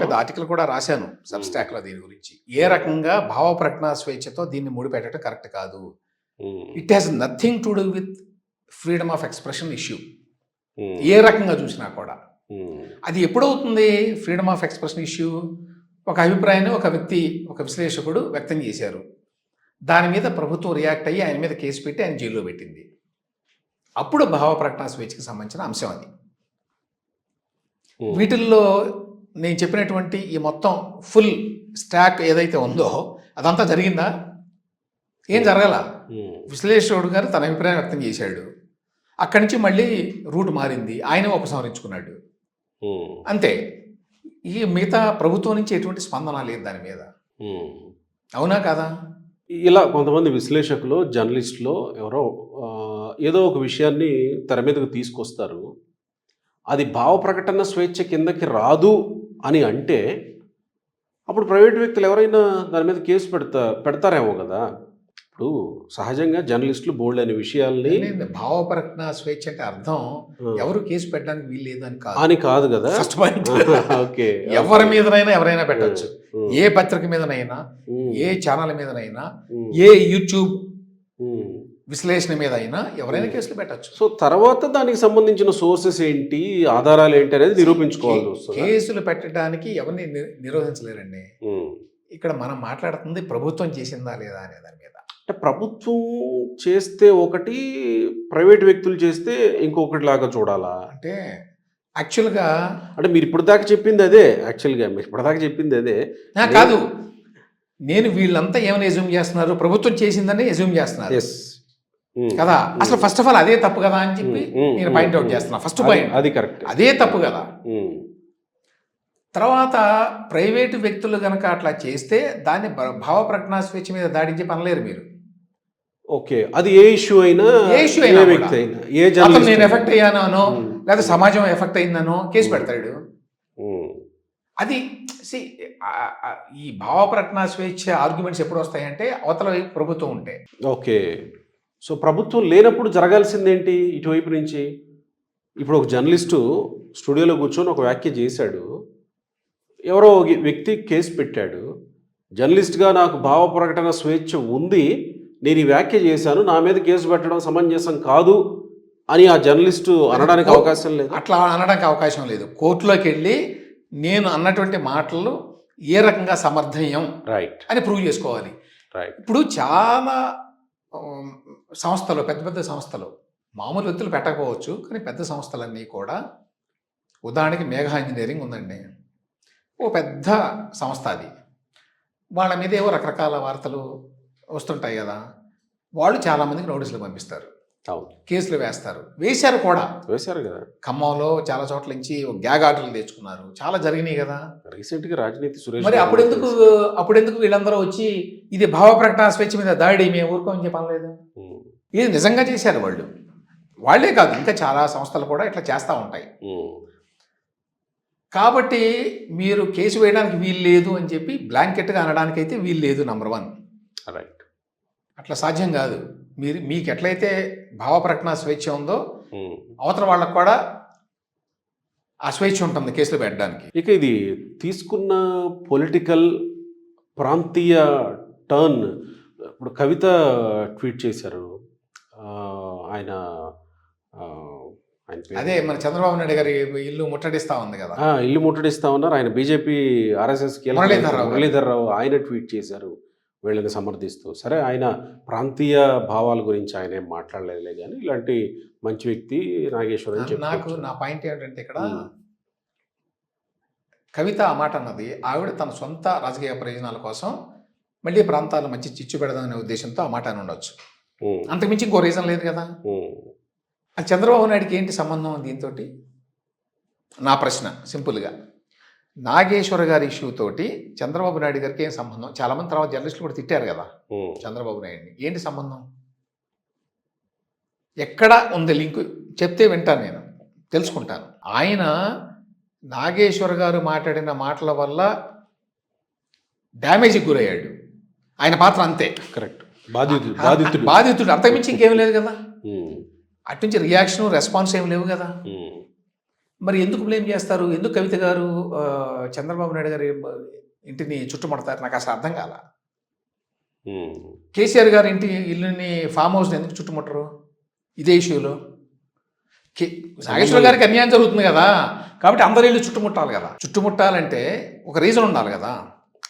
పెద్ద ఆర్టికల్ కూడా రాశాను సబ్స్టాక్లో దీని గురించి. ఏ రకంగా భావ ప్రకటన స్వేచ్ఛతో దీన్ని ముడిపెట్టడం కరెక్ట్ కాదు. It has nothing to do with freedom of expression issue. ఏ రకంగా చూసినా కూడా అది ఎప్పుడవుతుంది ఫ్రీడమ్ ఆఫ్ ఎక్స్ప్రెషన్ ఇష్యూ, ఒక అభిప్రాయాన్ని ఒక వ్యక్తి, ఒక విశ్లేషకుడు వ్యక్తం చేశారు, దాని మీద ప్రభుత్వం రియాక్ట్ అయ్యి ఆయన మీద కేసు పెట్టి ఆయన జైల్లో పెట్టింది, అప్పుడు భావ ప్రకటన స్వేచ్ఛకి సంబంధించిన అంశం అది. వీటిల్లో నేను చెప్పినటువంటి ఈ మొత్తం ఫుల్ స్టాక్ ఏదైతే ఉందో అదంతా జరిగిందా, ఏం జరగాల. విశ్లేషకుడు గారు తన అభిప్రాయం వ్యక్తం చేశాడు, అక్కడి నుంచి మళ్ళీ రూట్ మారింది, ఆయన ఉపసంహరించుకున్నాడు, అంతే. ఈ మిగతా ప్రభుత్వం నుంచి ఎటువంటి స్పందన లేదు దాని మీద. అవునా కాదా. ఇలా కొంతమంది విశ్లేషకులు, జర్నలిస్టులు ఎవరో ఏదో ఒక విషయాన్ని తెర మీదకు తీసుకొస్తారు, అది భావ ప్రకటన స్వేచ్ఛ కిందకి రాదు అని అంటే అప్పుడు ప్రైవేట్ వ్యక్తులు ఎవరైనా దాని మీద కేసు పెడతారేమో కదా. ఇప్పుడు సహజంగా జర్నలిస్టులు బోల్డ్ అనే విషయాల్ని, భావ ప్రకటన స్వేచ్ఛ అంటే అర్థం ఎవరు కేసు పెట్టడానికి వీల్లేదు అని కాదు కదా. First point. ఓకే, ఎవరి మీదనైనా ఎవరైనా పెట్టచ్చు, ఏ పత్రిక మీదనైనా, ఏ ఛానల్ మీదనైనా, ఏ యూట్యూబ్ విశ్లేషణ మీద అయినా ఎవరైనా కేసులు పెట్టచ్చు. సో తర్వాత దానికి సంబంధించిన సోర్సెస్ ఏంటి, ఆధారాలు ఏంటి అనేది నిరూపించుకోవాల్సి వస్తుంది. కేసులు పెట్టడానికి ఎవరిని నిరోధించలేరండి. ఇక్కడ మనం మాట్లాడుతుంది ప్రభుత్వం చేసిందా లేదా అనే దాని మీద. అంటే ప్రభుత్వం చేస్తే ఒకటి, ప్రైవేట్ వ్యక్తులు చేస్తే ఇంకొకటి లాగా చూడాలా. అంటే యాక్చువల్గా అంటే మీరు ఇప్పటిదాకా చెప్పింది అదే, యాక్చువల్గా మీరు ఇప్పటిదాకా చెప్పింది అదే కాదు. నేను వీళ్ళంతా ఏమైనా ఎజ్యూమ్ చేస్తున్నారు, ప్రభుత్వం చేసిందని ఎజ్యూమ్ చేస్తున్నారు కదా. అసలు ఫస్ట్ ఆఫ్ ఆల్ అదే తప్పు కదా అని చెప్పి నేను పాయింట్అవుట్ చేస్తున్నా. ఫస్ట్ పాయింట్ అది కరెక్ట్, అదే తప్పు కదా. తర్వాత ప్రైవేటు వ్యక్తులు కనుక అట్లా చేస్తే దాన్ని భావ ప్రకటన స్వేచ్ఛ మీద దాడించి పనలేరు మీరు. ఓకే, అది ఏ ఇష్యూ అయినా, వ్యక్తి అయినా, ఏ జర్నలిస్ట్ నేను ఎఫెక్ట్ అయ్యానో లేదా సమాజం ఎఫెక్ట్ అయిందనో కేసు పెడతాడు. అది ఈ భావ ప్రకటన స్వేచ్ఛ ఆర్గ్యుమెంట్స్ ఎప్పుడు వస్తాయంటే అవతల వైపు ప్రభుత్వం ఉంటే. ఓకే, సో ప్రభుత్వం లేనప్పుడు జరగాల్సిందేంటి ఇటువైపు నుంచి? ఇప్పుడు ఒక జర్నలిస్టు స్టూడియోలో కూర్చొని ఒక వ్యాఖ్య చేశాడు, ఎవరో వ్యక్తి కేసు పెట్టాడు, జర్నలిస్ట్గా నాకు భావ ప్రకటన స్వేచ్ఛ ఉంది, నేను ఈ వ్యాఖ్య చేశాను, నా మీద కేసు పెట్టడం సమంజసం కాదు అని ఆ జర్నలిస్టు అనడానికి అవకాశం లేదు. అట్లా అనడానికి అవకాశం లేదు. కోర్టులోకి వెళ్ళి నేను అన్నటువంటి మాటలు ఏ రకంగా సమర్థనీయం రైట్, అని ప్రూవ్ చేసుకోవాలి. రైట్. ఇప్పుడు చాలా సంస్థలు, పెద్ద పెద్ద సంస్థలు, మామూలు వ్యక్తులు పెట్టకపోవచ్చు, కానీ పెద్ద సంస్థలన్నీ కూడా, ఉదాహరణకి మేఘా ఇంజనీరింగ్ ఉందండి, ఓ పెద్ద సంస్థ అది. వాళ్ళ మీద ఏవో రకరకాల వార్తలు వస్తుంటాయి కదా, వాళ్ళు చాలామందికి నోటీసులు పంపిస్తారు, అవును, కేసులు వేస్తారు, వేశారు కూడా. వేశారు కదా, ఖమ్మంలో చాలా చోట్ల నుంచి గ్యాగ్ ఆర్డర్లు తెచ్చుకున్నారు, చాలా జరిగినాయి కదా. రీసెంట్గా రాజనీతి సురేష్ మరి గారు అప్పుడెందుకు వీళ్ళందరూ వచ్చి ఇది భావ ప్రకటన స్వేచ్ఛ మీద దాడి, మేము ఊరుకోమని చెప్పలేదు. ఉమ్, ఇది నిజంగా చేశారు వాళ్ళు. వాళ్ళే కాదు, ఇంకా చాలా సంస్థలు కూడా ఇట్లా చేస్తూ ఉంటాయి. ఉమ్, కాబట్టి మీరు కేసు వేయడానికి వీలు లేదు అని చెప్పి బ్లాంకెట్గా అనడానికైతే వీలు లేదు. Number 1, right. అట్లా సాధ్యం కాదు. మీకు ఎట్లయితే భావ ప్రకటన స్వేచ్ఛ ఉందో ఉమ్. అవతల వాళ్ళకు కూడా ఆ స్వేచ్ఛ ఉంటుంది కేసులు పెట్టడానికి. ఇక ఇది తీసుకున్న పొలిటికల్ ప్రాంతీయ టర్న్, ఇప్పుడు కవిత ట్వీట్ చేశారు, ఆయన ఆయన పేరు- అదే మన చంద్రబాబు నాయుడు గారి ఇల్లు ముట్టడిస్తా ఉంది కదా. ఇల్లు ముట్టడిస్తా ఉన్నారు. ఆయన బీజేపీ ఆర్ఎస్ఎస్ మురళీధర్ రావు ఆయన ట్వీట్ చేశారు వీళ్ళని సమర్థిస్తూ. సరే, ఆయన ప్రాంతీయ భావాల గురించి ఆయన ఏం మాట్లాడలేదులే, కానీ ఇలాంటి మంచి వ్యక్తి నాగేశ్వర్ అని నాకు చెప్పారు. నా పాయింట్ ఏంటంటే ఇక్కడ కవిత ఆ మాట అన్నది, ఆవిడ తన సొంత రాజకీయ ప్రయోజనాల కోసం మళ్ళీ ప్రాంతాల మధ్య చిచ్చు పెడదామనే ఉద్దేశంతో ఆ మాట అని ఉండొచ్చు. అంతకుమించి ఇంకో రీజన్ లేదు కదా. అది చంద్రబాబు నాయుడికి ఏంటి సంబంధం దీంతో? నా ప్రశ్న సింపుల్గా, నాగేశ్వర గారి ఇష్యూ తోటి చంద్రబాబు నాయుడు గారికి ఏం సంబంధం? చాలామంది తర్వాత జర్నలిస్టులు కూడా తిట్టారు కదా చంద్రబాబు నాయుడిని. ఏంటి సంబంధం? ఎక్కడ ఉంది లింకు? చెప్తే వింటాను, నేను తెలుసుకుంటాను. ఆయన నాగేశ్వర గారు మాట్లాడిన మాటల వల్ల డ్యామేజ్కి గురయ్యాడు. ఆయన పాత్ర అంతే. కరెక్ట్, బాధితుడు అంతకుమించి ఇంకేం లేదు కదా. అట్నుంచి రియాక్షన్ రెస్పాన్స్ ఏం లేవు కదా. మరి ఎందుకు బ్లేమ్ చేస్తారు? ఎందుకు కవిత గారు చంద్రబాబు నాయుడు గారి ఇంటిని చుట్టుముడతారు? నాకు అసలు అర్థం కాల. కేసీఆర్ గారి ఇల్లుని ఫామ్ హౌస్ని ఎందుకు చుట్టుముట్టరు ఇదే ఇష్యూలో? నాగేశ్వర గారికి అన్యాయం జరుగుతుంది కదా, కాబట్టి అందరి ఇల్లు చుట్టుముట్టాలి కదా. చుట్టుముట్టాలంటే ఒక రీజన్ ఉండాలి కదా.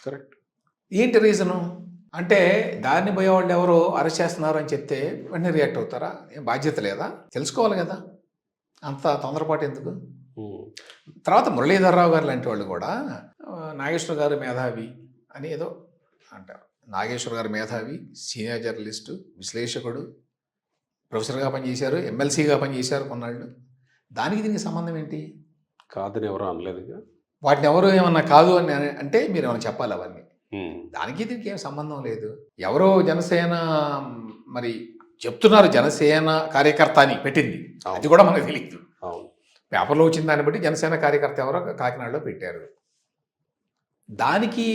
కరెక్ట్. ఏంటి రీజను? అంటే దారిని పోయేవాళ్ళు ఎవరో అరెస్ట్ చేస్తున్నారు అని చెప్తే వెంటనే రియాక్ట్ అవుతారా? ఏం బాధ్యత లేదా? తెలుసుకోవాలి కదా, అంత తొందరపాటు ఎందుకు? తర్వాత మురళీధర్ రావు గారు లాంటి వాళ్ళు కూడా నాగేశ్వర గారు మేధావి అని ఏదో అంటారు. నాగేశ్వర గారు మేధావి, సీనియర్ జర్నలిస్టు, విశ్లేషకుడు, ప్రొఫెసర్గా పనిచేశారు, ఎమ్మెల్సీగా పనిచేశారు కొన్నాళ్ళు. దానికి దీనికి సంబంధం ఏంటి? కాదని ఎవరు అనలేదుగా. వాటిని ఎవరు ఏమన్నా కాదు అని అంటే మీరు ఏమైనా చెప్పాలి అవన్నీ. దానికి దీనికి ఏం సంబంధం లేదు. ఎవరో జనసేన మరి చెప్తున్నారు, జనసేన కార్యకర్త అని పెట్టింది, అది కూడా మనకు తెలియదు. పేపర్లో వచ్చిన దాన్ని బట్టి జనసేన కార్యకర్త ఎవరో కాకినాడలో పెట్టారు. దానికి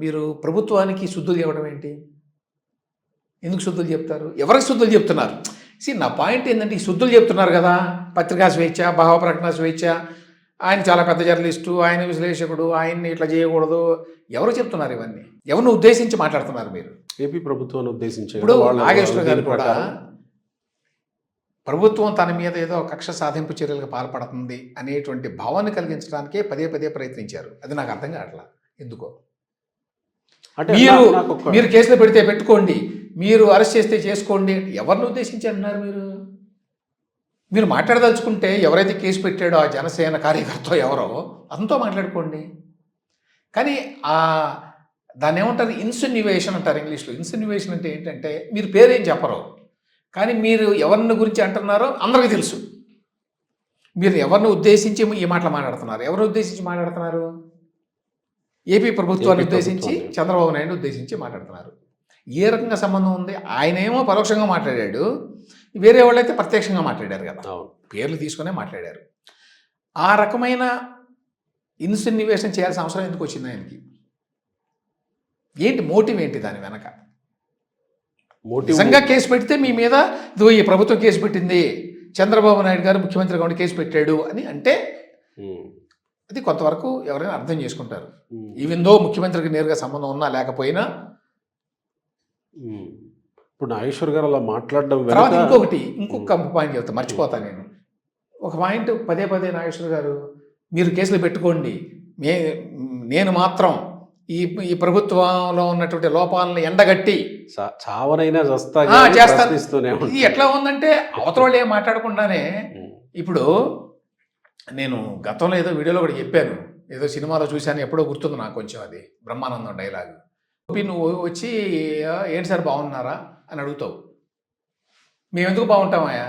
మీరు ప్రభుత్వానికి శుద్ధులు చెప్పడం ఏంటి? ఎందుకు శుద్ధులు చెప్తారు? ఎవరికి శుద్ధులు చెప్తున్నారు? నా పాయింట్ ఏంటంటే, ఈ శుద్ధులు చెప్తున్నారు కదా, పత్రికా స్వేచ్ఛ, భావ ప్రకటన స్వేచ్ఛ, ఆయన చాలా పెద్ద జర్నలిస్టు, ఆయన విశ్లేషకుడు, ఆయన్ని ఇట్లా చేయకూడదు, ఎవరు చెప్తున్నారు ఇవన్నీ? ఎవరిని ఉద్దేశించి మాట్లాడుతున్నారు మీరు? ఏపీ ప్రభుత్వాన్ని ఉద్దేశించి. ఇప్పుడు నాగేశ్వర గారు కూడా ప్రభుత్వం తన మీద ఏదో కక్ష సాధింపు చర్యలకు పాల్పడుతుంది అనేటువంటి భావాన్ని కలిగించడానికే పదే పదే ప్రయత్నించారు. అది నాకు అర్థం కావట్లా ఎందుకో. అంటే మీరు కేసులు పెడితే పెట్టుకోండి, మీరు అరెస్ట్ చేస్తే చేసుకోండి, ఎవరిని ఉద్దేశించి అన్నారు? మీరు మాట్లాడదలుచుకుంటే ఎవరైతే కేసు పెట్టాడో ఆ జనసేన కార్యకర్త ఎవరో అతనితో మాట్లాడుకోండి. కానీ దాన్ని ఏమంటారు? ఇన్సిన్యువేషన్ అంటారు ఇంగ్లీష్లో. ఇన్సిన్యువేషన్ అంటే ఏంటంటే, మీరు పేరేం చెప్పరు, కానీ మీరు ఎవరిని గురించి అంటున్నారో అందరికీ తెలుసు. మీరు ఎవరిని ఉద్దేశించి ఈ మాటలు మాట్లాడుతున్నారు? ఎవరిని ఉద్దేశించి మాట్లాడుతున్నారు? ఏపీ ప్రభుత్వాన్ని ఉద్దేశించి, చంద్రబాబు నాయుడు ఉద్దేశించి మాట్లాడుతున్నారు. ఏ రకంగా సంబంధం ఉంది? ఆయనేమో పరోక్షంగా మాట్లాడాడు, వేరే వాళ్ళైతే ప్రత్యక్షంగా మాట్లాడారు కదా, పేర్లు తీసుకునే మాట్లాడారు. ఆ రకమైన ఇన్సిన్యువేషన్ చేయాల్సిన అవసరం ఎందుకు వచ్చింది ఆయనకి? ఏంటి మోటివ్ ఏంటి దాని వెనక? నిజంగా కేసు పెడితే మీ మీద ఇదిగో ఈ ప్రభుత్వం కేసు పెట్టింది, చంద్రబాబు నాయుడు గారు ముఖ్యమంత్రిగా ఉండి కేసు పెట్టాడు అని అంటే అది కొంతవరకు ఎవరైనా అర్థం చేసుకుంటారు. ఈవెన్ దో ముఖ్యమంత్రికి నేరుగా సంబంధం ఉన్నా లేకపోయినా. ఇప్పుడు నాగేశ్వర్ గారు అలా మాట్లాడడం తర్వాత వెనుక ఇంకొక పాయింట్ చెప్తా, మర్చిపోతాను నేను. ఒక పాయింట్ పదే పదే నాగేశ్వర్ గారు మీరు కేసులు పెట్టుకోండి, నేను మాత్రం ఈ ఈ ప్రభుత్వంలో ఉన్నటువంటి లోపాలను ఎండగట్టి చావనైనా చేస్తాను. ప్రశ్నిస్తూనే ఇది ఎట్లా ఉందంటే అవతల వాళ్ళు ఏం మాట్లాడకుండానే, ఇప్పుడు నేను గతంలో ఏదో వీడియోలో కూడా చెప్పాను, ఏదో సినిమాలో చూశాను, ఎప్పుడో గుర్తుంది నాకు కొంచెం, అది బ్రహ్మానందం డైలాగ్. నువ్వు వచ్చి ఏంటి సార్ బాగున్నారా అని అడుగుతావు, మేము ఎందుకు బాగుంటామయ్యా,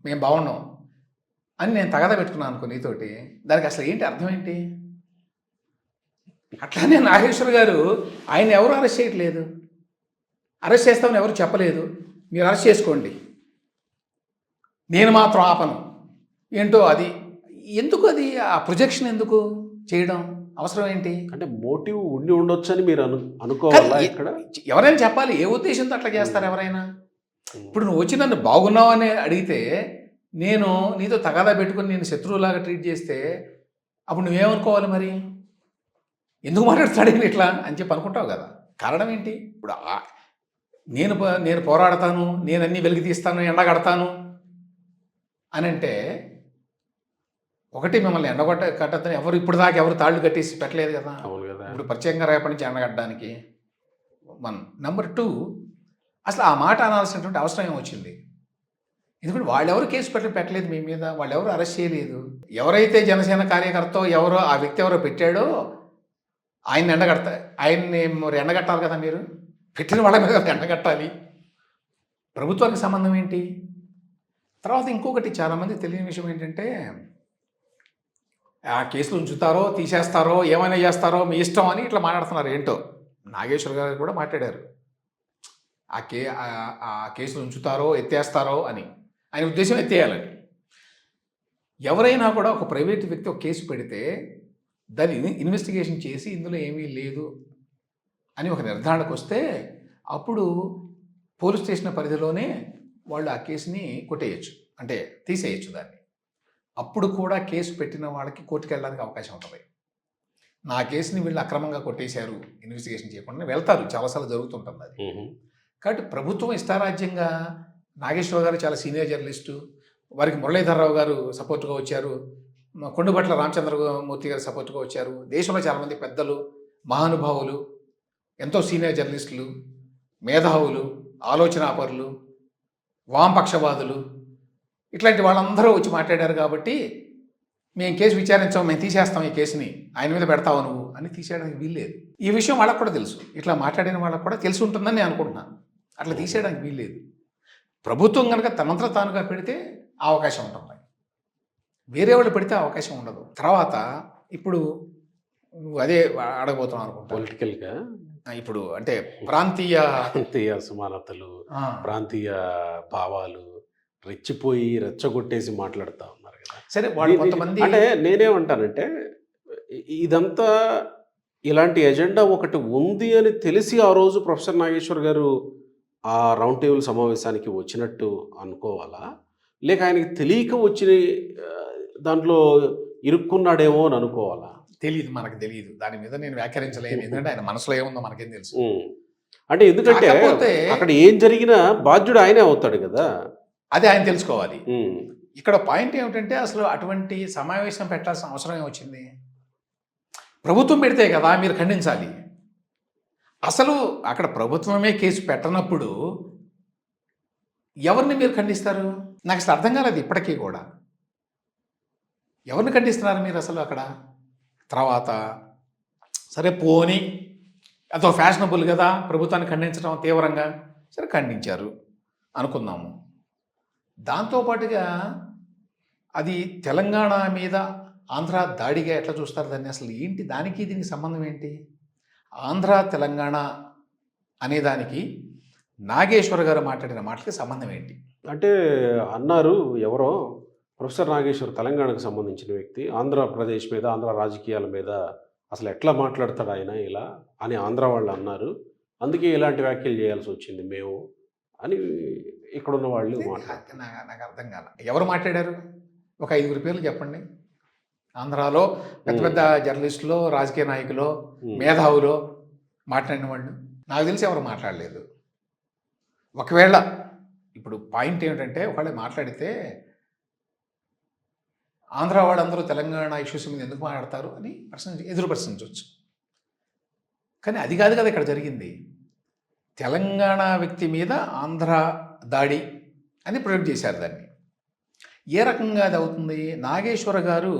మేము బాగున్నాం అని నేను తగదా పెట్టుకున్నాను అనుకో నీతోటి, దానికి అసలు ఏంటి అర్థం ఏంటి? అట్లానే నాగేశ్వర్ గారు ఆయన ఎవరు అరెస్ట్ చేయట్లేదు, అరెస్ట్ చేస్తామని ఎవరు చెప్పలేదు, మీరు అరెస్ట్ చేసుకోండి, నేను మాత్రం ఆపను ఏంటో అది ఎందుకు, అది ఆ ప్రొజెక్షన్ ఎందుకు చేయడం అవసరం ఏంటి? అంటే మోటివ్ ఉండి ఉండొచ్చు అని మీరు అనుకోవాలా? ఇక్కడ ఎవరైనా చెప్పాలి, ఏ ఉద్దేశంతో అట్లా చేస్తారు ఎవరైనా. ఇప్పుడు నువ్వు వచ్చి నన్ను బాగున్నావు అని అడిగితే, నేను నీతో తగాదా పెట్టుకుని నేను శత్రువులాగా ట్రీట్ చేస్తే అప్పుడు నువ్వేమనుకోవాలి మరి? ఎందుకు మాట్లాడుతాడు ఇట్లా అని చెప్పి అనుకుంటావు కదా. కారణం ఏంటి? ఇప్పుడు నేను పోరాడతాను, నేను అన్నీ వెలికి తీస్తాను, ఎండగడతాను అని అంటే, ఒకటి మిమ్మల్ని కట్టద్దని ఎవరు ఇప్పుడు దాకా ఎవరు తాళ్ళు కట్టేసి పెట్టలేదు కదా. ఇప్పుడు ప్రత్యేకంగా రేపటి నుంచి ఎండగట్టడానికి. 1 నెంబర్ 2, అసలు ఆ మాట అనాల్సినటువంటి అవసరం ఏమొచ్చింది? ఎందుకంటే వాళ్ళు ఎవరు కేసు పెట్టలేదు మీ మీద, వాళ్ళు ఎవరు అరెస్ట్ చేయలేదు. ఎవరైతే జనసేన కార్యకర్త ఎవరో ఆ వ్యక్తి ఎవరో పెట్టాడో ఆయన్ని ఆయన్ని మరి ఎండగట్టాలి కదా. మీరు పెట్టిన వాళ్ళ మీద ఎండగట్టాలి. ప్రభుత్వానికి సంబంధం ఏంటి? తర్వాత ఇంకొకటి చాలామంది తెలియని విషయం ఏంటంటే, ఆ కేసులు ఉంచుతారో తీసేస్తారో ఏమైనా చేస్తారో మీ ఇష్టం అని ఇట్లా మాట్లాడుతున్నారు. ఏంటో నాగేశ్వర్ గారు కూడా మాట్లాడారు, ఆ కేసులు ఉంచుతారో ఎత్తేస్తారో అని. ఆయన ఉద్దేశం ఎత్తేయాలని. ఎవరైనా కూడా ఒక ప్రైవేట్ వ్యక్తి ఒక కేసు పెడితే దాన్ని ఇన్వెస్టిగేషన్ చేసి ఇందులో ఏమీ లేదు అని ఒక నిర్ధారణకు వస్తే అప్పుడు పోలీస్ స్టేషన్ పరిధిలోనే వాళ్ళు ఆ కేసుని కొట్టేయచ్చు, అంటే తీసేయచ్చు దాన్ని. అప్పుడు కూడా కేసు పెట్టిన వాళ్ళకి కోర్టుకు వెళ్ళడానికి అవకాశం ఉంటుంది. నా కేసుని వీళ్ళు అక్రమంగా కొట్టేశారు ఇన్వెస్టిగేషన్ చేయకుండా వెళ్తారు, చాలాసార్లు జరుగుతుంటుంది అది. కాబట్టి ప్రభుత్వం ఇష్టారాజ్యంగా, నాగేశ్వర గారు చాలా సీనియర్ జర్నలిస్టు, వారికి మురళీధర్రావు గారు సపోర్ట్గా వచ్చారు, కొండుబట్ల రామచంద్రమూర్తి గారు సపోర్ట్గా వచ్చారు, దేశంలో చాలామంది పెద్దలు, మహానుభావులు, ఎంతో సీనియర్ జర్నలిస్టులు, మేధావులు, ఆలోచనాపరులు, వామపక్షవాదులు, ఇట్లాంటి వాళ్ళందరూ వచ్చి మాట్లాడారు. కాబట్టి మేము కేసు విచారించాం, మేము తీసేస్తాం ఈ కేసుని, ఆయన మీద పెడతావు నువ్వు అని తీసేయడానికి వీల్లేదు. ఈ విషయం వాళ్ళకు కూడా తెలుసు, ఇట్లా మాట్లాడిన వాళ్ళకు కూడా తెలిసి ఉంటుందని నేను అనుకుంటున్నాను. అట్లా తీసేయడానికి వీల్లేదు. ప్రభుత్వం కనుక తనంతట తానుగా పెడితే ఆ అవకాశం ఉంటుంది, వేరే వాళ్ళు పెడితే అవకాశం ఉండదు. తర్వాత ఇప్పుడు నువ్వు అదే అడగబోతున్నావు అనుకుంటా, పొలిటికల్గా ఇప్పుడు అంటే ప్రాంతీయ అసమానతలు, ప్రాంతీయ భావాలు రెచ్చిపోయి రెచ్చగొట్టేసి మాట్లాడుతూ ఉన్నారు కదా. సరే, వాళ్ళు కొంతమంది, అంటే నేనేమంటానంటే ఇదంతా ఇలాంటి ఎజెండా ఒకటి ఉంది అని తెలిసి ఆ రోజు ప్రొఫెసర్ నాగేశ్వర్ గారు ఆ రౌండ్ టేబుల్ సమావేశానికి వచ్చినట్టు అనుకోవాలా, లేక ఆయనకి తెలియక వచ్చి దాంట్లో ఇరుక్కున్నాడేమో అని అనుకోవాలా? తెలియదు, మనకు తెలియదు, దాని మీద నేను వ్యాఖ్యానించలేను. ఎందుకంటే ఆయన మనసులో ఏముందో మనకేం తెలుసు. అంటే ఎందుకంటే అక్కడ ఏం జరిగినా బాధ్యుడు ఆయనే అవుతాడు కదా, అది ఆయన తెలుసుకోవాలి. ఇక్కడ పాయింట్ ఏమిటంటే, అసలు అటువంటి సమావేశం పెట్టాల్సిన అవసరం ఏమొచ్చింది? ప్రభుత్వం పెడితే కదా మీరు ఖండించాలి. అసలు అక్కడ ప్రభుత్వమే కేసు పెట్టనప్పుడు ఎవరిని మీరు ఖండిస్తారు? నాకు అసలు అర్థం కాలేదు ఇప్పటికీ కూడా. ఎవరిని ఖండిస్తున్నారు మీరు అసలు అక్కడ? తర్వాత సరే పోనీ అదో ఫ్యాషనబుల్ కదా ప్రభుత్వాన్ని ఖండించడం తీవ్రంగా, సరే ఖండించారు అనుకుందాము. దాంతోపాటుగా అది తెలంగాణ మీద ఆంధ్ర దాడిగా ఎట్లా చూస్తారు దాన్ని? అసలు ఏంటి దానికి దీనికి సంబంధం ఏంటి? ఆంధ్ర తెలంగాణ అనేదానికి నాగేశ్వర గారు మాట్లాడిన మాటలకి సంబంధం ఏంటి? అంటే అన్నారు ఎవరో, ప్రొఫెసర్ నాగేశ్వర్ తెలంగాణకు సంబంధించిన వ్యక్తి, ఆంధ్రప్రదేశ్ మీద, ఆంధ్ర రాజకీయాల మీద అసలు ఎట్లా మాట్లాడతాడు ఆయన ఇలా అని ఆంధ్ర వాళ్ళు అన్నారు, అందుకే ఇలాంటి వ్యాఖ్యలు చేయాల్సి వచ్చింది మేము అని ఇక్కడున్న వాళ్ళు మాట్లాడారు. నాకు అర్థం కాల, ఎవరు మాట్లాడారు? ఒక 5 పేర్లు చెప్పండి. ఆంధ్రాలో పెద్ద పెద్ద జర్నలిస్టులు, రాజకీయ నాయకులు, మేధావులు మాట్లాడిన వాళ్ళు నాకు తెలిసి ఎవరు మాట్లాడలేదు. ఒకవేళ ఇప్పుడు పాయింట్ ఏమిటంటే ఒకవేళ మాట్లాడితే ఆంధ్ర వాళ్ళందరూ తెలంగాణ ఇష్యూస్ మీద ఎందుకు మాట్లాడతారు అని ఎదురు ప్రశ్నించవచ్చు. కానీ అది కాదు కదా ఇక్కడ జరిగింది. తెలంగాణ వ్యక్తి మీద ఆంధ్ర దాడి అని ప్రొజెక్ట్ చేశారు దాన్ని. ఏ రకంగా అది అవుతుంది? నాగేశ్వర గారు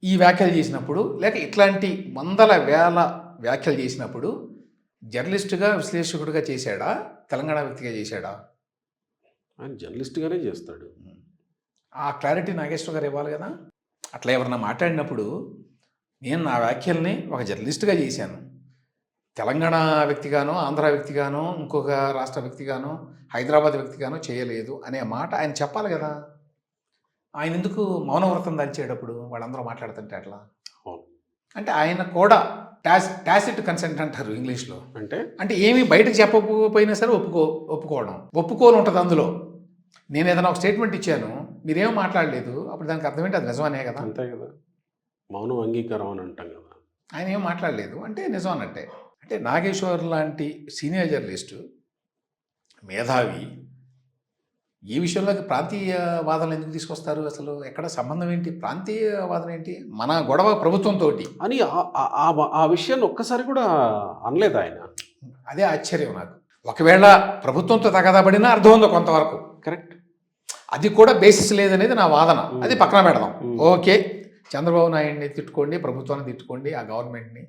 ఈ వ్యాఖ్యలు చేసినప్పుడు, లేక ఇట్లాంటి వందల వేల వ్యాఖ్యలు చేసినప్పుడు జర్నలిస్టుగా విశ్లేషకుడిగా చేశాడా, తెలంగాణ వ్యక్తిగా చేశాడా? ఆయన జర్నలిస్ట్గానే చేస్తాడు. ఆ క్లారిటీ నాగేశ్వర గారు ఇవ్వాలి కదా. అట్లా ఎవరన్నా మాట్లాడినప్పుడు నేను నా వ్యాఖ్యల్ని ఒక జర్నలిస్ట్గా చేశాను, తెలంగాణ వ్యక్తిగానో ఆంధ్ర వ్యక్తిగానో ఇంకొక రాష్ట్ర వ్యక్తిగానో హైదరాబాద్ వ్యక్తిగానో చేయలేదు అనే మాట ఆయన చెప్పాలి కదా. ఆయన ఎందుకు మౌనవ్రతం దాల్చేటప్పుడు వాళ్ళందరూ మాట్లాడుతుంటే అట్లా? అంటే ఆయన కూడా టాసిట్ కన్సెంట్ అంటారు ఇంగ్లీష్లో. అంటే ఏమీ బయటకు చెప్పకపోయినా సరే ఒప్పుకోని ఉంటుంది అందులో. నేను ఏదైనా ఒక స్టేట్మెంట్ ఇచ్చాను, మీరేమో మాట్లాడలేదు, అప్పుడు దానికి అర్థం ఏంటి? అది నిజమనే కదా. అంతే కదా, మౌనం అంగీకారం అని అంటాం కదా. ఆయన ఏం మాట్లాడలేదు అంటే నిజం అన్నట్టే. అంటే నాగేశ్వర్ లాంటి సీనియర్ జర్నలిస్టు, మేధావి, ఈ విషయంలోకి ప్రాంతీయ వాదనలు ఎందుకు తీసుకొస్తారు? అసలు ఎక్కడ సంబంధం ఏంటి? ప్రాంతీయ వాదన ఏంటి? మన గొడవ ప్రభుత్వంతో అని ఆ విషయాన్ని ఒక్కసారి కూడా అనలేదు ఆయన. అదే ఆశ్చర్యం నాకు. ఒకవేళ ప్రభుత్వంతో తగదబడినా అర్థం ఉందో కొంతవరకు, కరెక్ట్. అది కూడా బేసిస్ లేదనేది నా వాదన. అది పక్కన పెడదాం. ఓకే, చంద్రబాబు నాయుడిని తిట్టుకోండి, ప్రభుత్వాన్ని తిట్టుకోండి, ఆ గవర్నమెంట్ని.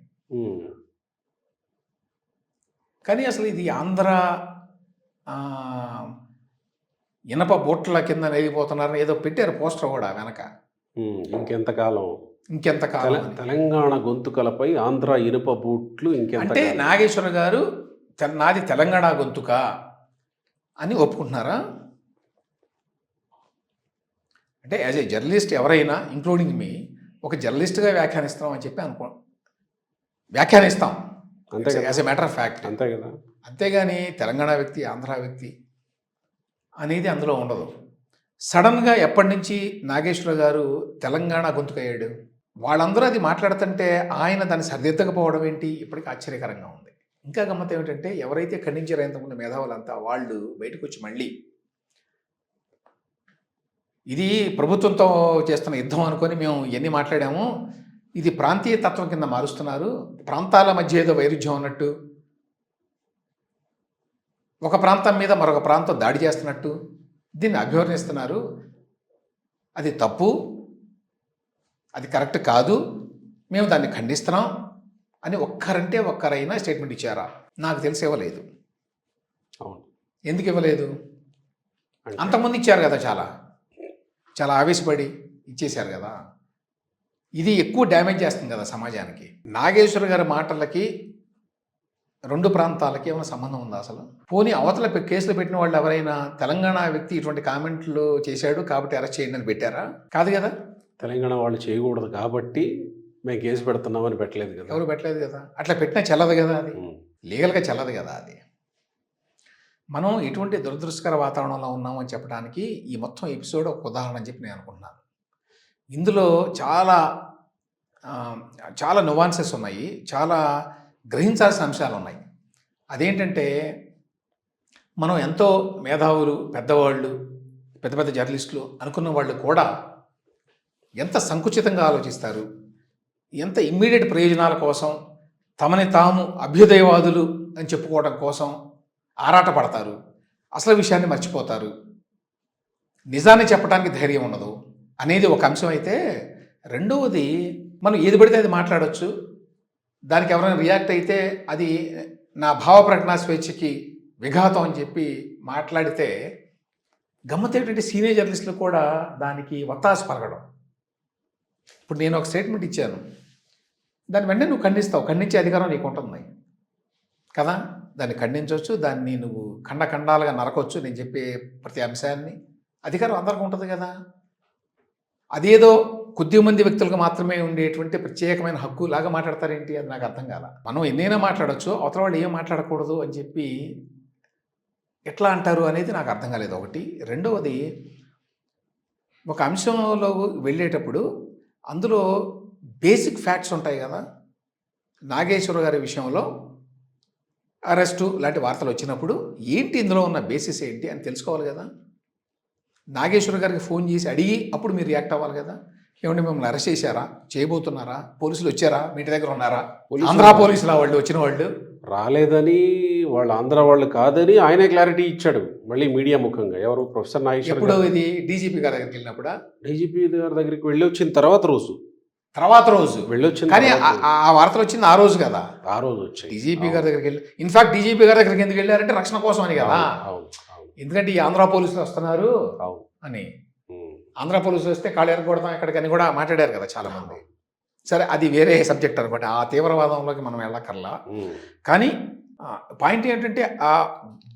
కానీ అసలు ఇది ఆంధ్ర ఇనప బోట్ల కింద నెరిగిపోతున్నారని ఏదో పెట్టారు పోస్టర్ కూడా వెనక. ఇంకెంతకాలం తెలంగాణ గొంతుకలపై ఆంధ్ర ఇనుప బూట్లు అంటే నాగేశ్వర గారు నాది తెలంగాణ గొంతుక అని ఒప్పుకుంటున్నారా? అంటే యాజ్ ఏ జర్నలిస్ట్ ఎవరైనా ఇంక్లూడింగ్ మీ ఒక జర్నలిస్ట్గా వ్యాఖ్యానిస్తాం అని చెప్పి వ్యాఖ్యానిస్తాం as a matter of fact. అంతే కదా. అంతేగాని తెలంగాణ వ్యక్తి ఆంధ్ర వ్యక్తి అనేది అందులో ఉండదు. సడన్గా ఎప్పటి నుంచి నాగేశ్వర గారు తెలంగాణ గొంతుకయ్యాడు? వాళ్ళందరూ అది మాట్లాడుతుంటే ఆయన దాన్ని సరిదిద్దకపోవడం ఏంటి? ఇప్పటికీ ఆశ్చర్యకరంగా ఉంది. ఇంకా గమ్మత్ ఏమిటంటే ఎవరైతే ఖండించారో ఇంతకుముందు మేధావులంతా, వాళ్ళు బయటకు వచ్చి మళ్ళీ ఇది ప్రభుత్వంతో చేస్తున్న యుద్ధం అనుకొని మేము ఎన్ని మాట్లాడాము, ఇది ప్రాంతీయ తత్వం కింద మారుస్తున్నారు, ప్రాంతాల మధ్య ఏదో వైరుధ్యం ఉన్నట్టు, ఒక ప్రాంతం మీద మరొక ప్రాంతం దాడి చేస్తున్నట్టు దీన్ని అభివర్ణిస్తున్నారు, అది తప్పు, అది కరెక్ట్ కాదు, మేము దాన్ని ఖండిస్తున్నాం అని ఒక్కరైనా స్టేట్మెంట్ ఇచ్చారా? నాకు తెలిసి ఇవ్వలేదు. అవును. ఎందుకు ఇవ్వలేదు? అంతకుముందు ఇచ్చారు కదా, చాలా ఆవేశపడి ఇచ్చేశారు కదా. ఇది ఎక్కువ డ్యామేజ్ చేస్తుంది కదా సమాజానికి. నాగేశ్వర గారి మాటలకి రెండు ప్రాంతాలకి ఏమైనా సంబంధం ఉందా అసలు? పోనీ అవతల కేసులు పెట్టిన వాళ్ళు ఎవరైనా తెలంగాణ వ్యక్తి ఇటువంటి కామెంట్లు చేశాడు కాబట్టి అరెస్ట్ చేయండి అని పెట్టారా? కాదు కదా. తెలంగాణ వాళ్ళు చేయకూడదు కాబట్టి మేము కేసు పెడుతున్నామని పెట్టలేదు కదా. ఎవరు పెట్టలేదు కదా. అట్లా పెట్టినా చెల్లదు కదా, అది లీగల్గా చెల్లదు కదా. అది మనం ఎటువంటి దురదృష్టకర వాతావరణంలో ఉన్నామని చెప్పడానికి ఈ మొత్తం ఎపిసోడ్ ఒక ఉదాహరణ అని చెప్పి నేను అనుకుంటున్నాను. ఇందులో చాలా నువాన్సెస్ ఉన్నాయి, చాలా గ్రహించాల్సిన అంశాలు ఉన్నాయి. అదేంటంటే మనం ఎంతో మేధావులు, పెద్దవాళ్ళు, పెద్ద పెద్ద జర్నలిస్టులు అనుకున్న వాళ్ళు కూడా ఎంత సంకుచితంగా ఆలోచిస్తారు, ఎంత ఇమ్మీడియట్ ప్రయోజనాల కోసం, తమని తాము అభ్యుదయవాదులు అని చెప్పుకోవడం కోసం ఆరాటపడతారు, అసలు విషయాన్ని మర్చిపోతారు, నిజాన్ని చెప్పడానికి ధైర్యం ఉండదు అనేది ఒక అంశం అయితే, రెండవది మనం ఏది పడితే అది మాట్లాడవచ్చు, దానికి ఎవరైనా రియాక్ట్ అయితే అది నా భావ ప్రకటన స్వేచ్ఛకి విఘాతం అని చెప్పి మాట్లాడితే, గమ్మత్ ఏంటంటే సీనియర్ జర్నలిస్టులు కూడా దానికి వత్తాసు పలకడం. ఇప్పుడు నేను ఒక స్టేట్మెంట్ ఇచ్చాను, దాని వెంటనే నువ్వు ఖండిస్తావు, ఖండించే అధికారం నీకు ఉంటుంది కదా. దాన్ని ఖండించవచ్చు, దాన్ని నువ్వు ఖండాలుగా నరకొచ్చు, నేను చెప్పే ప్రతి అంశాన్ని, అధికారం అందరికీ ఉంటుంది కదా. అదేదో కొద్దిమంది వ్యక్తులకు మాత్రమే ఉండేటువంటి ప్రత్యేకమైన హక్కు లాగా మాట్లాడతారేంటి? అది నాకు అర్థం కాల. మనం ఎన్నైనా మాట్లాడచ్చు, అవతల వాళ్ళు ఏం మాట్లాడకూడదు అని చెప్పి ఎట్లా అంటారు అనేది నాకు అర్థం కాలేదు. ఒకటి. రెండవది, ఒక అంశంలో వెళ్ళేటప్పుడు అందులో బేసిక్ ఫ్యాక్ట్స్ ఉంటాయి కదా. నాగేశ్వర గారి విషయంలో అరెస్టు లాంటి వార్తలు వచ్చినప్పుడు ఏంటి ఇందులో ఉన్న బేసిస్ ఏంటి అని తెలుసుకోవాలి కదా. నాగేశ్వర గారికి ఫోన్ చేసి అడిగి అప్పుడు మీరు రియాక్ట్ అవ్వాలి కదా. ఏమంటే మిమ్మల్ని అరెస్ట్ చేశారా, చేయబోతున్నారా, పోలీసులు వచ్చారా, మీ ఇంటి దగ్గర ఉన్నారా, ఆంధ్ర పోలీసులు వాళ్ళు వచ్చిన వాళ్ళు రాలేదని, వాళ్ళు ఆంధ్ర వాళ్ళు కాదని ఆయనే క్లారిటీ ఇచ్చాడు మళ్ళీ మీడియా ముఖంగా. ఎవరు? ప్రొఫెసర్ నాగేశ్వర్ ఎప్పుడు ఇది డీజీపీ గారి దగ్గరికి వెళ్ళినప్పుడు, డీజీపీ గారి దగ్గరికి వెళ్ళి వచ్చిన తర్వాత రోజు వెళ్ళొచ్చిన కానీ ఆ వార్తలు వచ్చింది ఆ రోజు కదా. ఆ రోజు వచ్చాయి. డీజీపీ గారి దగ్గరికి వెళ్ళి, ఇన్ఫాక్ట్ డీజీపీ గారి దగ్గరికి ఎందుకు వెళ్ళారంటే రక్షణ కోసం అని కదా. ఎందుకంటే ఈ ఆంధ్ర పోలీసులు వస్తున్నారు అని, ఆంధ్ర పోలీసులు వస్తే కాళ్ళు ఎరగొడతాం ఎక్కడికని కూడా మాట్లాడారు కదా చాలా మంది. సరే, అది వేరే సబ్జెక్ట్ అనుకోండి, ఆ తీవ్రవాదంలోకి మనం వెళ్ళక్కర్లా. కానీ పాయింట్ ఏంటంటే ఆ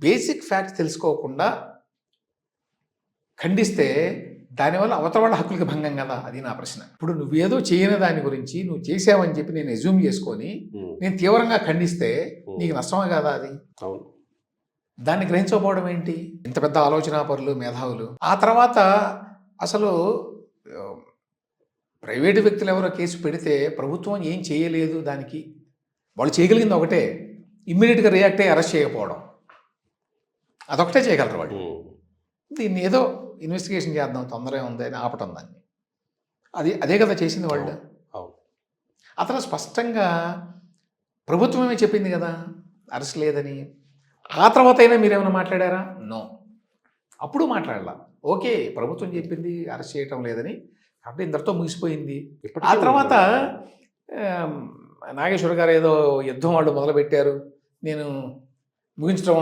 బేసిక్ ఫ్యాక్ట్స్ తెలుసుకోకుండా ఖండిస్తే దానివల్ల అవతల వాళ్ళ హక్కులకి భంగం కదా. అది నా ప్రశ్న. ఇప్పుడు నువ్వేదో చేయని దాని గురించి నువ్వు చేసావని చెప్పి నేను ఎజ్యూమ్ చేసుకొని నేను తీవ్రంగా ఖండిస్తే నీకు నష్టమే కదా అది. దాన్ని గ్రహించకపోవడం ఏంటి? ఇంత పెద్ద ఆలోచనా పరులు, మేధావులు. ఆ తర్వాత అసలు ప్రైవేటు వ్యక్తులు ఎవరో కేసు పెడితే ప్రభుత్వం ఏం చేయలేదు. దానికి వాళ్ళు చేయగలిగింది ఒకటే, ఇమ్మీడియట్గా రియాక్ట్ అయ్యి అరెస్ట్ చేయకపోవడం. అదొకటే చేయగలరు వాళ్ళు. దీన్ని ఏదో ఇన్వెస్టిగేషన్ చేద్దాం, తొందరగా ఉంది అని ఆపటం దాన్ని. అదే కదా చేసింది వాళ్ళు. అతను స్పష్టంగా ప్రభుత్వమే చెప్పింది కదా అరెస్ట్ లేదని. ఆ తర్వాత అయినా మీరేమైనా మాట్లాడారా? నో. అప్పుడు మాట్లాడాల. ఓకే, ప్రభుత్వం చెప్పింది అరెస్ట్ చేయటం లేదని, కాబట్టి ఇందరితో ముగిసిపోయింది. ఆ తర్వాత నాగేశ్వర గారు ఏదో యుద్ధం వాళ్ళు మొదలుపెట్టారు, నేను ముగించడం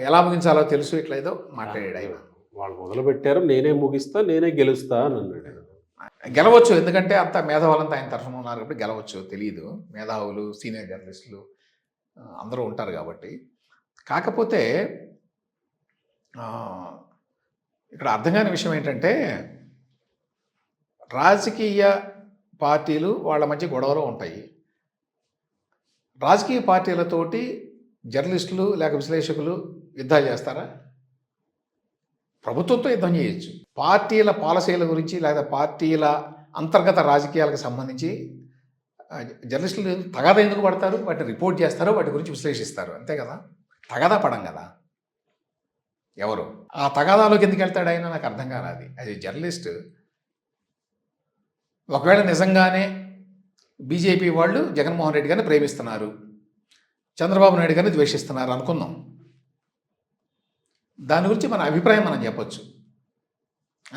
ఎలా ముగించాలో తెలుసు, ఇట్లా ఏదో మాట్లాడాడు ఆయన. వాళ్ళు మొదలుపెట్టారు, నేనే ముగిస్తా, నేనే గెలుస్తా అని అన్నాడు. గెలవచ్చు, ఎందుకంటే అంత మేధావులంతా ఆయన తరఫున ఉన్నారు కాబట్టి గెలవచ్చు. తెలియదు, మేధావులు, సీనియర్ జర్నలిస్టులు అందరూ ఉంటారు కాబట్టి. కాకపోతే ఇక్కడ అర్థం కాని విషయం ఏంటంటే, రాజకీయ పార్టీలు వాళ్ళ మధ్య గొడవలు ఉంటాయి. రాజకీయ పార్టీలతోటి జర్నలిస్టులు లేక విశ్లేషకులు యుద్ధాలు చేస్తారా? ప్రభుత్వంతో యుద్ధం చేయొచ్చు. పార్టీల పాలసీల గురించి లేదా పార్టీల అంతర్గత రాజకీయాలకు సంబంధించి జర్నలిస్టులు తగాదా ఎందుకు పడతారు? వాటిని రిపోర్ట్ చేస్తారు, వాటి గురించి విశ్లేషిస్తారు, అంతే కదా. తగాదా పడం కదా ఎవరు. ఆ తగాదాలోకి ఎందుకు వెళ్తాడు ఆయన? నాకు అర్థం కాదు. అది జర్నలిస్ట్ ఒకవేళ నిజంగానే బీజేపీ వాళ్ళు జగన్మోహన్ రెడ్డి గారిని ప్రేమిస్తున్నారు, చంద్రబాబు నాయుడు గారిని ద్వేషిస్తున్నారు అనుకుందాం. దాని గురించి మన అభిప్రాయం మనం చెప్పొచ్చు.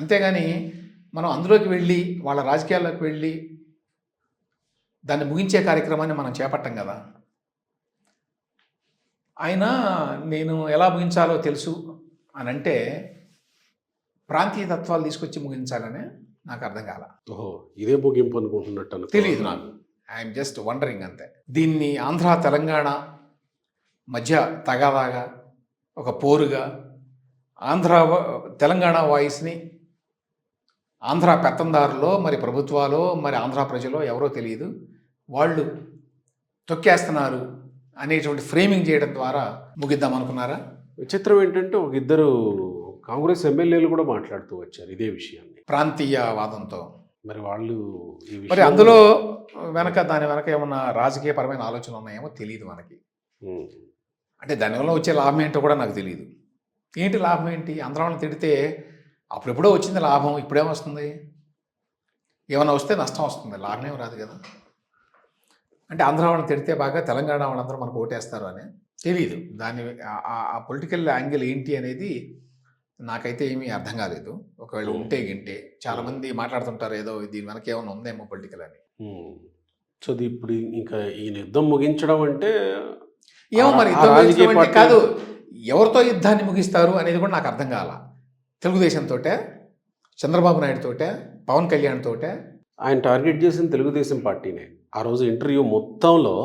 అంతేగాని మనం అందులోకి వెళ్ళి వాళ్ళ రాజకీయాల్లోకి వెళ్ళి దాన్ని ముగించే కార్యక్రమాన్ని మనం చేపట్టం కదా. ఆయన నేను ఎలా ముగించాలో తెలుసు అని అంటే ప్రాంతీయ తత్వాలు తీసుకొచ్చి ముగించాలని నాకు అర్థం కాల. ఓహో, ఇదే ముగింపు అనుకుంటున్నట్టు తెలియదు నాకు. ఐఎమ్ జస్ట్ వండరింగ్ అంతే. దీన్ని ఆంధ్ర తెలంగాణ మధ్య తగాదాగా, ఒక పోరుగా, తెలంగాణ వాయిస్ని ఆంధ్ర పెత్తందారులో, మరి ప్రభుత్వాలో, మరి ఆంధ్ర ప్రజలో ఎవరో తెలియదు, వాళ్ళు తొక్కేస్తున్నారు అనేటువంటి ఫ్రేమింగ్ చేయడం ద్వారా ముగిద్దాం అనుకున్నారా? విచిత్రం ఏంటంటే ఒక ఇద్దరు కాంగ్రెస్ ఎమ్మెల్యేలు కూడా మాట్లాడుతూ వచ్చారు ఇదే విషయాన్ని, ప్రాంతీయవాదంతో. మరి వాళ్ళు మరి అందులో దాని వెనక ఏమన్నా రాజకీయపరమైన ఆలోచనలు ఉన్నాయేమో తెలియదు మనకి. అంటే దానివల్ల వచ్చే లాభం ఏంటో కూడా నాకు తెలియదు. ఏంటి లాభం ఏంటి? ఆంధ్రాలను తిడితే అప్పుడెప్పుడో వచ్చింది లాభం, ఇప్పుడేమొస్తుంది? ఏమైనా వస్తే నష్టం వస్తుంది, లాభం ఏమి రాదు కదా. అంటే ఆంధ్ర వాళ్ళని తిడితే బాగా తెలంగాణ వాళ్ళందరూ మనకు ఓటేస్తారు అని తెలియదు. దాని ఆ పొలిటికల్ యాంగిల్ ఏంటి అనేది నాకైతే ఏమీ అర్థం కాలేదు. ఒకవేళ ఉంటే గింటే చాలామంది మాట్లాడుతుంటారు ఏదో దీని వెనక ఏమైనా ఉందేమో పొలిటికల్ అని. సో ఇప్పుడు ఇంకా ఈ యుద్ధం ముగించడం అంటే ఏమో మరి యుద్ధం అంటే కాదు, ఎవరితో యుద్ధాన్ని ముగిస్తారు అనేది కూడా నాకు అర్థం కాల. తెలుగుదేశంతో, చంద్రబాబు నాయుడు తోటే, పవన్ కళ్యాణ్ తోటే. ఆయన టార్గెట్ చేసిన తెలుగుదేశం పార్టీనే. ఆ రోజు ఇంటర్వ్యూ మొత్తంలో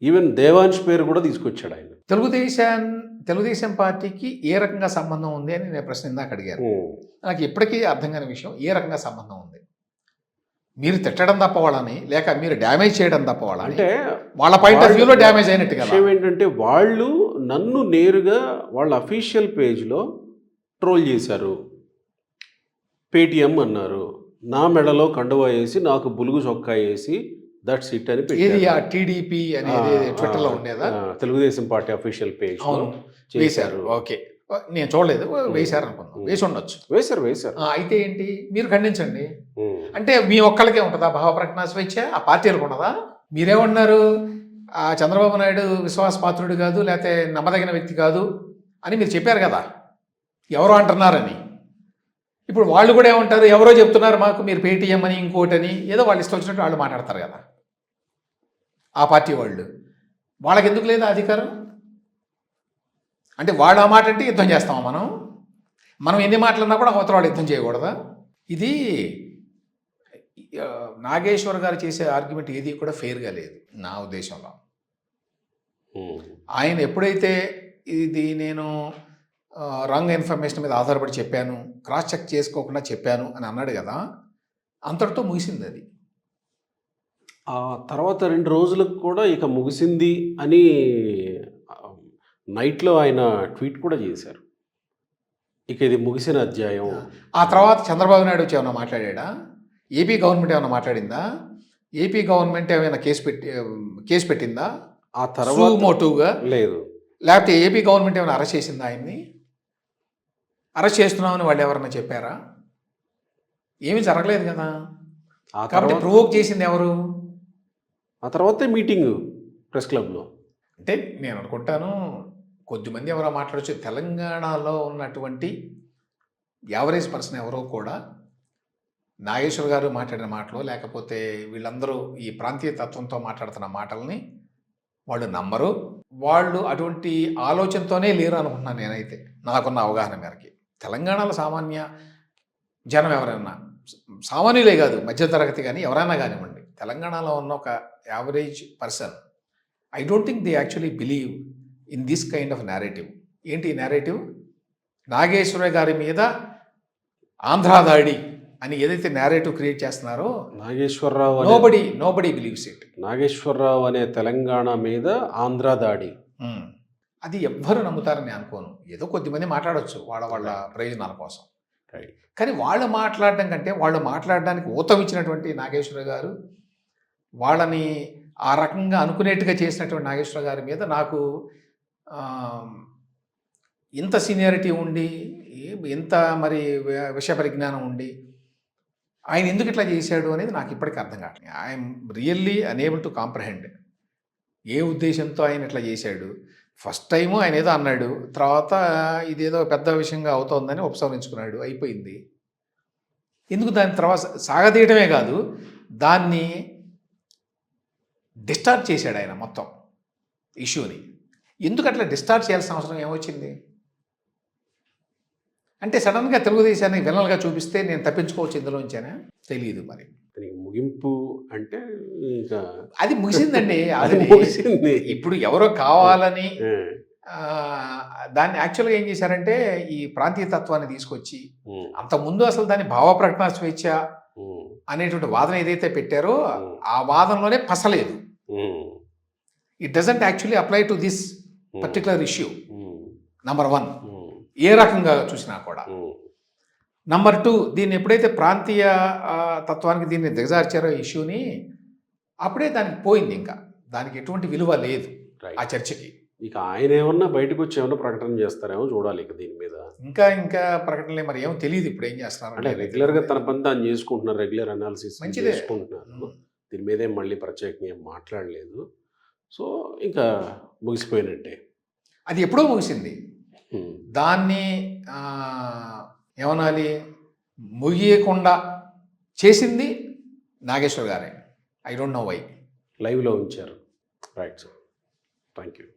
ఈవెన్ దేవాంశ్ పేరు కూడా తీసుకొచ్చాడు ఆయన. తెలుగుదేశం పార్టీకి ఏ రకంగా సంబంధం ఉంది అని నేను ప్రశ్న ఇందాక అడిగాను. నాకు ఇప్పటికీ అర్థం కాని విషయం, ఏ రకంగా సంబంధం ఉంది? మీరు తిట్టడం తప్ప వాళ్ళని, లేక మీరు డ్యామేజ్ చేయడం తప్ప వాళ్ళని, అంటే వాళ్ళ పాయింట్ ఆఫ్ వ్యూలో డ్యామేజ్ అయినట్టు కదా. విషయం ఏంటంటే వాళ్ళు నన్ను నేరుగా వాళ్ళ అఫీషియల్ పేజ్లో ట్రోల్ చేశారు, పేటిఎం అన్నారు, నా మెడలో కండువా వేసి నాకు బులుగు చొక్కా వేసి దట్స్ ఇట్ అని ఏది పెట్టారు. ఆ టీడీపీ అనేది ట్విట్టర్లో ఉండేదా? తెలుగుదేశం పార్టీ అఫీషియల్ పేజ్ అవును, వేశారు. ఓకే, నేను చూడలేదు, వేశారు అనుకున్నాను, వేసి ఉండొచ్చు. వేశారు. అయితే ఏంటి, మీరు ఖండించండి. అంటే మీ ఒక్కళ్ళకే ఉంటుందా భావ ప్రకటన స్వేచ్ఛ? ఆ పార్టీలకు ఉండదా? మీరేమన్నారు, ఆ చంద్రబాబు నాయుడు విశ్వాసపాత్రుడు కాదు, లేకపోతే నమ్మదగిన వ్యక్తి కాదు అని మీరు చెప్పారు కదా, ఎవరో అంటున్నారని. ఇప్పుడు వాళ్ళు కూడా ఏమంటారు, ఎవరో చెప్తున్నారు మాకు, మీరు పేటీఎం అని ఇంకోటని, ఏదో వాళ్ళు ఇష్టం వచ్చినట్టు వాళ్ళు మాట్లాడతారు కదా ఆ పార్టీ వాళ్ళు. వాళ్ళకి ఎందుకు లేదా అధికారం? అంటే వాళ్ళు ఆ మాట అంటే యుద్ధం చేస్తామా మనం ఎన్ని మాటలన్నా కూడా అవతల వాళ్ళు యుద్ధం చేయకూడదా? ఇది నాగేశ్వర్ గారు చేసే ఆర్గ్యుమెంట్ ఏది కూడా ఫెయిర్గా లేదు నా ఉద్దేశంలో. ఆయన ఎప్పుడైతే ఇది నేను రాంగ్ ఇన్ఫర్మేషన్ మీద ఆధారపడి చెప్పాను, క్రాస్ చెక్ చేసుకోకుండా చెప్పాను అని అన్నాడు కదా, అంతటితో ముగిసింది అది. ఆ తర్వాత 2 రోజులకు కూడా ఇక ముగిసింది అని నైట్లో ఆయన ట్వీట్ కూడా చేశారు. ఇక ఇది ముగిసిన అధ్యాయం. ఆ తర్వాత చంద్రబాబు నాయుడు వచ్చి ఏమైనా మాట్లాడా? ఏపీ గవర్నమెంట్ ఏమైనా మాట్లాడిందా? ఏపీ గవర్నమెంట్ ఏమైనా కేసు పెట్టిందా ఆ తర్వాత? మోటివ్గా లేదు. లేకపోతే ఏపీ గవర్నమెంట్ ఏమైనా అరెస్ట్ చేసిందా ఆయన్ని? అరెస్ట్ చేస్తున్నామని వాళ్ళు ఎవరన్నా చెప్పారా? ఏమీ జరగలేదు కదా. కాబట్టి ప్రొవోక్ చేసింది ఎవరు? ఆ తర్వాతే మీటింగ్ ప్రెస్ క్లబ్లో. అంటే నేను అనుకుంటాను కొద్దిమంది ఎవరో మాట్లాడచ్చు, తెలంగాణలో ఉన్నటువంటి యావరేజ్ పర్సన్ ఎవరో కూడా నాగేశ్వర్ గారు మాట్లాడిన మాటలు, లేకపోతే వీళ్ళందరూ ఈ ప్రాంతీయ తత్వంతో మాట్లాడుతున్న మాటల్ని వాళ్ళు నమ్మరు. వాళ్ళు అటువంటి ఆలోచనతోనే లేరు అనుకుంటున్నాను నేనైతే, నాకున్న అవగాహన మేరకి. తెలంగాణలో సామాన్య జనం ఎవరైనా, సామాన్యులే కాదు మధ్యతరగతి కానీ ఎవరైనా కానివ్వండి, తెలంగాణలో ఉన్న ఒక average person, I don't think they actually believe in this kind of narrative. ఏంటి నేరేటివ్? నాగేశ్వర గారి మీద ఆంధ్రా దాడి అని ఏదైతే నేరేటివ్ క్రియేట్ చేస్తున్నారో, Nageswararao nobody believes it. Nageswararao అనే తెలంగాణ మీద ఆంధ్రా దాడి, అది ఎవ్వరు నమ్ముతారని అనుకోను. ఏదో కొద్దిమంది మాట్లాడవచ్చు వాళ్ళ ప్రయోజనాల కోసం. కానీ వాళ్ళు మాట్లాడడం కంటే, వాళ్ళు మాట్లాడడానికి ఊతం ఇచ్చినటువంటి నాగేశ్వర గారు, వాళ్ళని ఆ రకంగా అనుకునేట్టుగా చేసినటువంటి నాగేశ్వర గారి మీద నాకు ఇంత సీనియారిటీ ఉండి, ఇంత మరి విషయ పరిజ్ఞానం ఉండి ఆయన ఎందుకు ఇట్లా చేశాడు అనేది నాకు ఇప్పటికీ అర్థం కావట్లేదు. I'm really unable to comprehend ఏ ఉద్దేశంతో ఆయన ఇట్లా చేశాడు. ఫస్ట్ టైము ఆయన ఏదో అన్నాడు, తర్వాత ఇదేదో పెద్ద విషయంగా అవుతోందని ఉపసంహరించుకున్నాడు, అయిపోయింది. ఎందుకు దాని తర్వాత సాగదీయటమే కాదు, దాన్ని డిస్టార్ట్ చేశాడు ఆయన మొత్తం ఇష్యూని. ఎందుకు అట్లా డిస్టార్ట్ చేయాల్సిన అవసరం ఏమొచ్చింది? అంటే సడన్గా తెలుగుదేశాన్ని విలన్గా చూపిస్తే నేను తప్పించుకోవచ్చు ఇందులోంచేనా? తెలియదు. మరి ముగింపు అంటే ఇంకా అది ముగిసిందండి. అది ముగిసింది. ఇప్పుడు ఎవరో కావాలని దాన్ని యాక్చువల్గా ఏం చేశారంటే, ఈ ప్రాంతీయ తత్వాన్ని తీసుకొచ్చి, అంతకుముందు అసలు దాన్ని భావ ప్రకటన స్వేచ్ఛ అనేటువంటి వాదన ఏదైతే పెట్టారో ఆ వాదనలోనే పసలేదు. It doesn't actually apply to this particular issue. Number 1, ఏ రకంగా చూసినా కూడా. నంబర్ 2, దీన్ని ఎప్పుడైతే ప్రాంతీయ తత్వానికి దీన్ని దిగజార్చారో ఇష్యూని, అప్పుడే దానికి పోయింది. ఇంకా దానికి ఎటువంటి విలువ లేదు ఆ చర్చకి. ఇక ఆయన ఏమన్నా బయటకు వచ్చి ఏమన్నా ప్రకటన చేస్తారేమో చూడాలి. ఇక దీని మీద ఇంకా ప్రకటనలే మరి ఏమో తెలియదు ఇప్పుడు ఏం చేస్తున్నారు. అంటే రెగ్యులర్గా తన పని తాను చేసుకుంటున్నారు, రెగ్యులర్ అనాలిసిస్ చేసుకుంటున్నారు. దీని మీదే మళ్ళీ ప్రత్యేకంగా ఏం మాట్లాడలేదు. సో ఇంకా ముగిసిపోయినట్టే. అది ఎప్పుడో ముగిసింది. దాన్ని ఏమనాలి, ముగియకుండా చేసింది నాగేశ్వర్ గారే. I don't know why. లైవ్లో ఉంచారు. Right sir, thank you.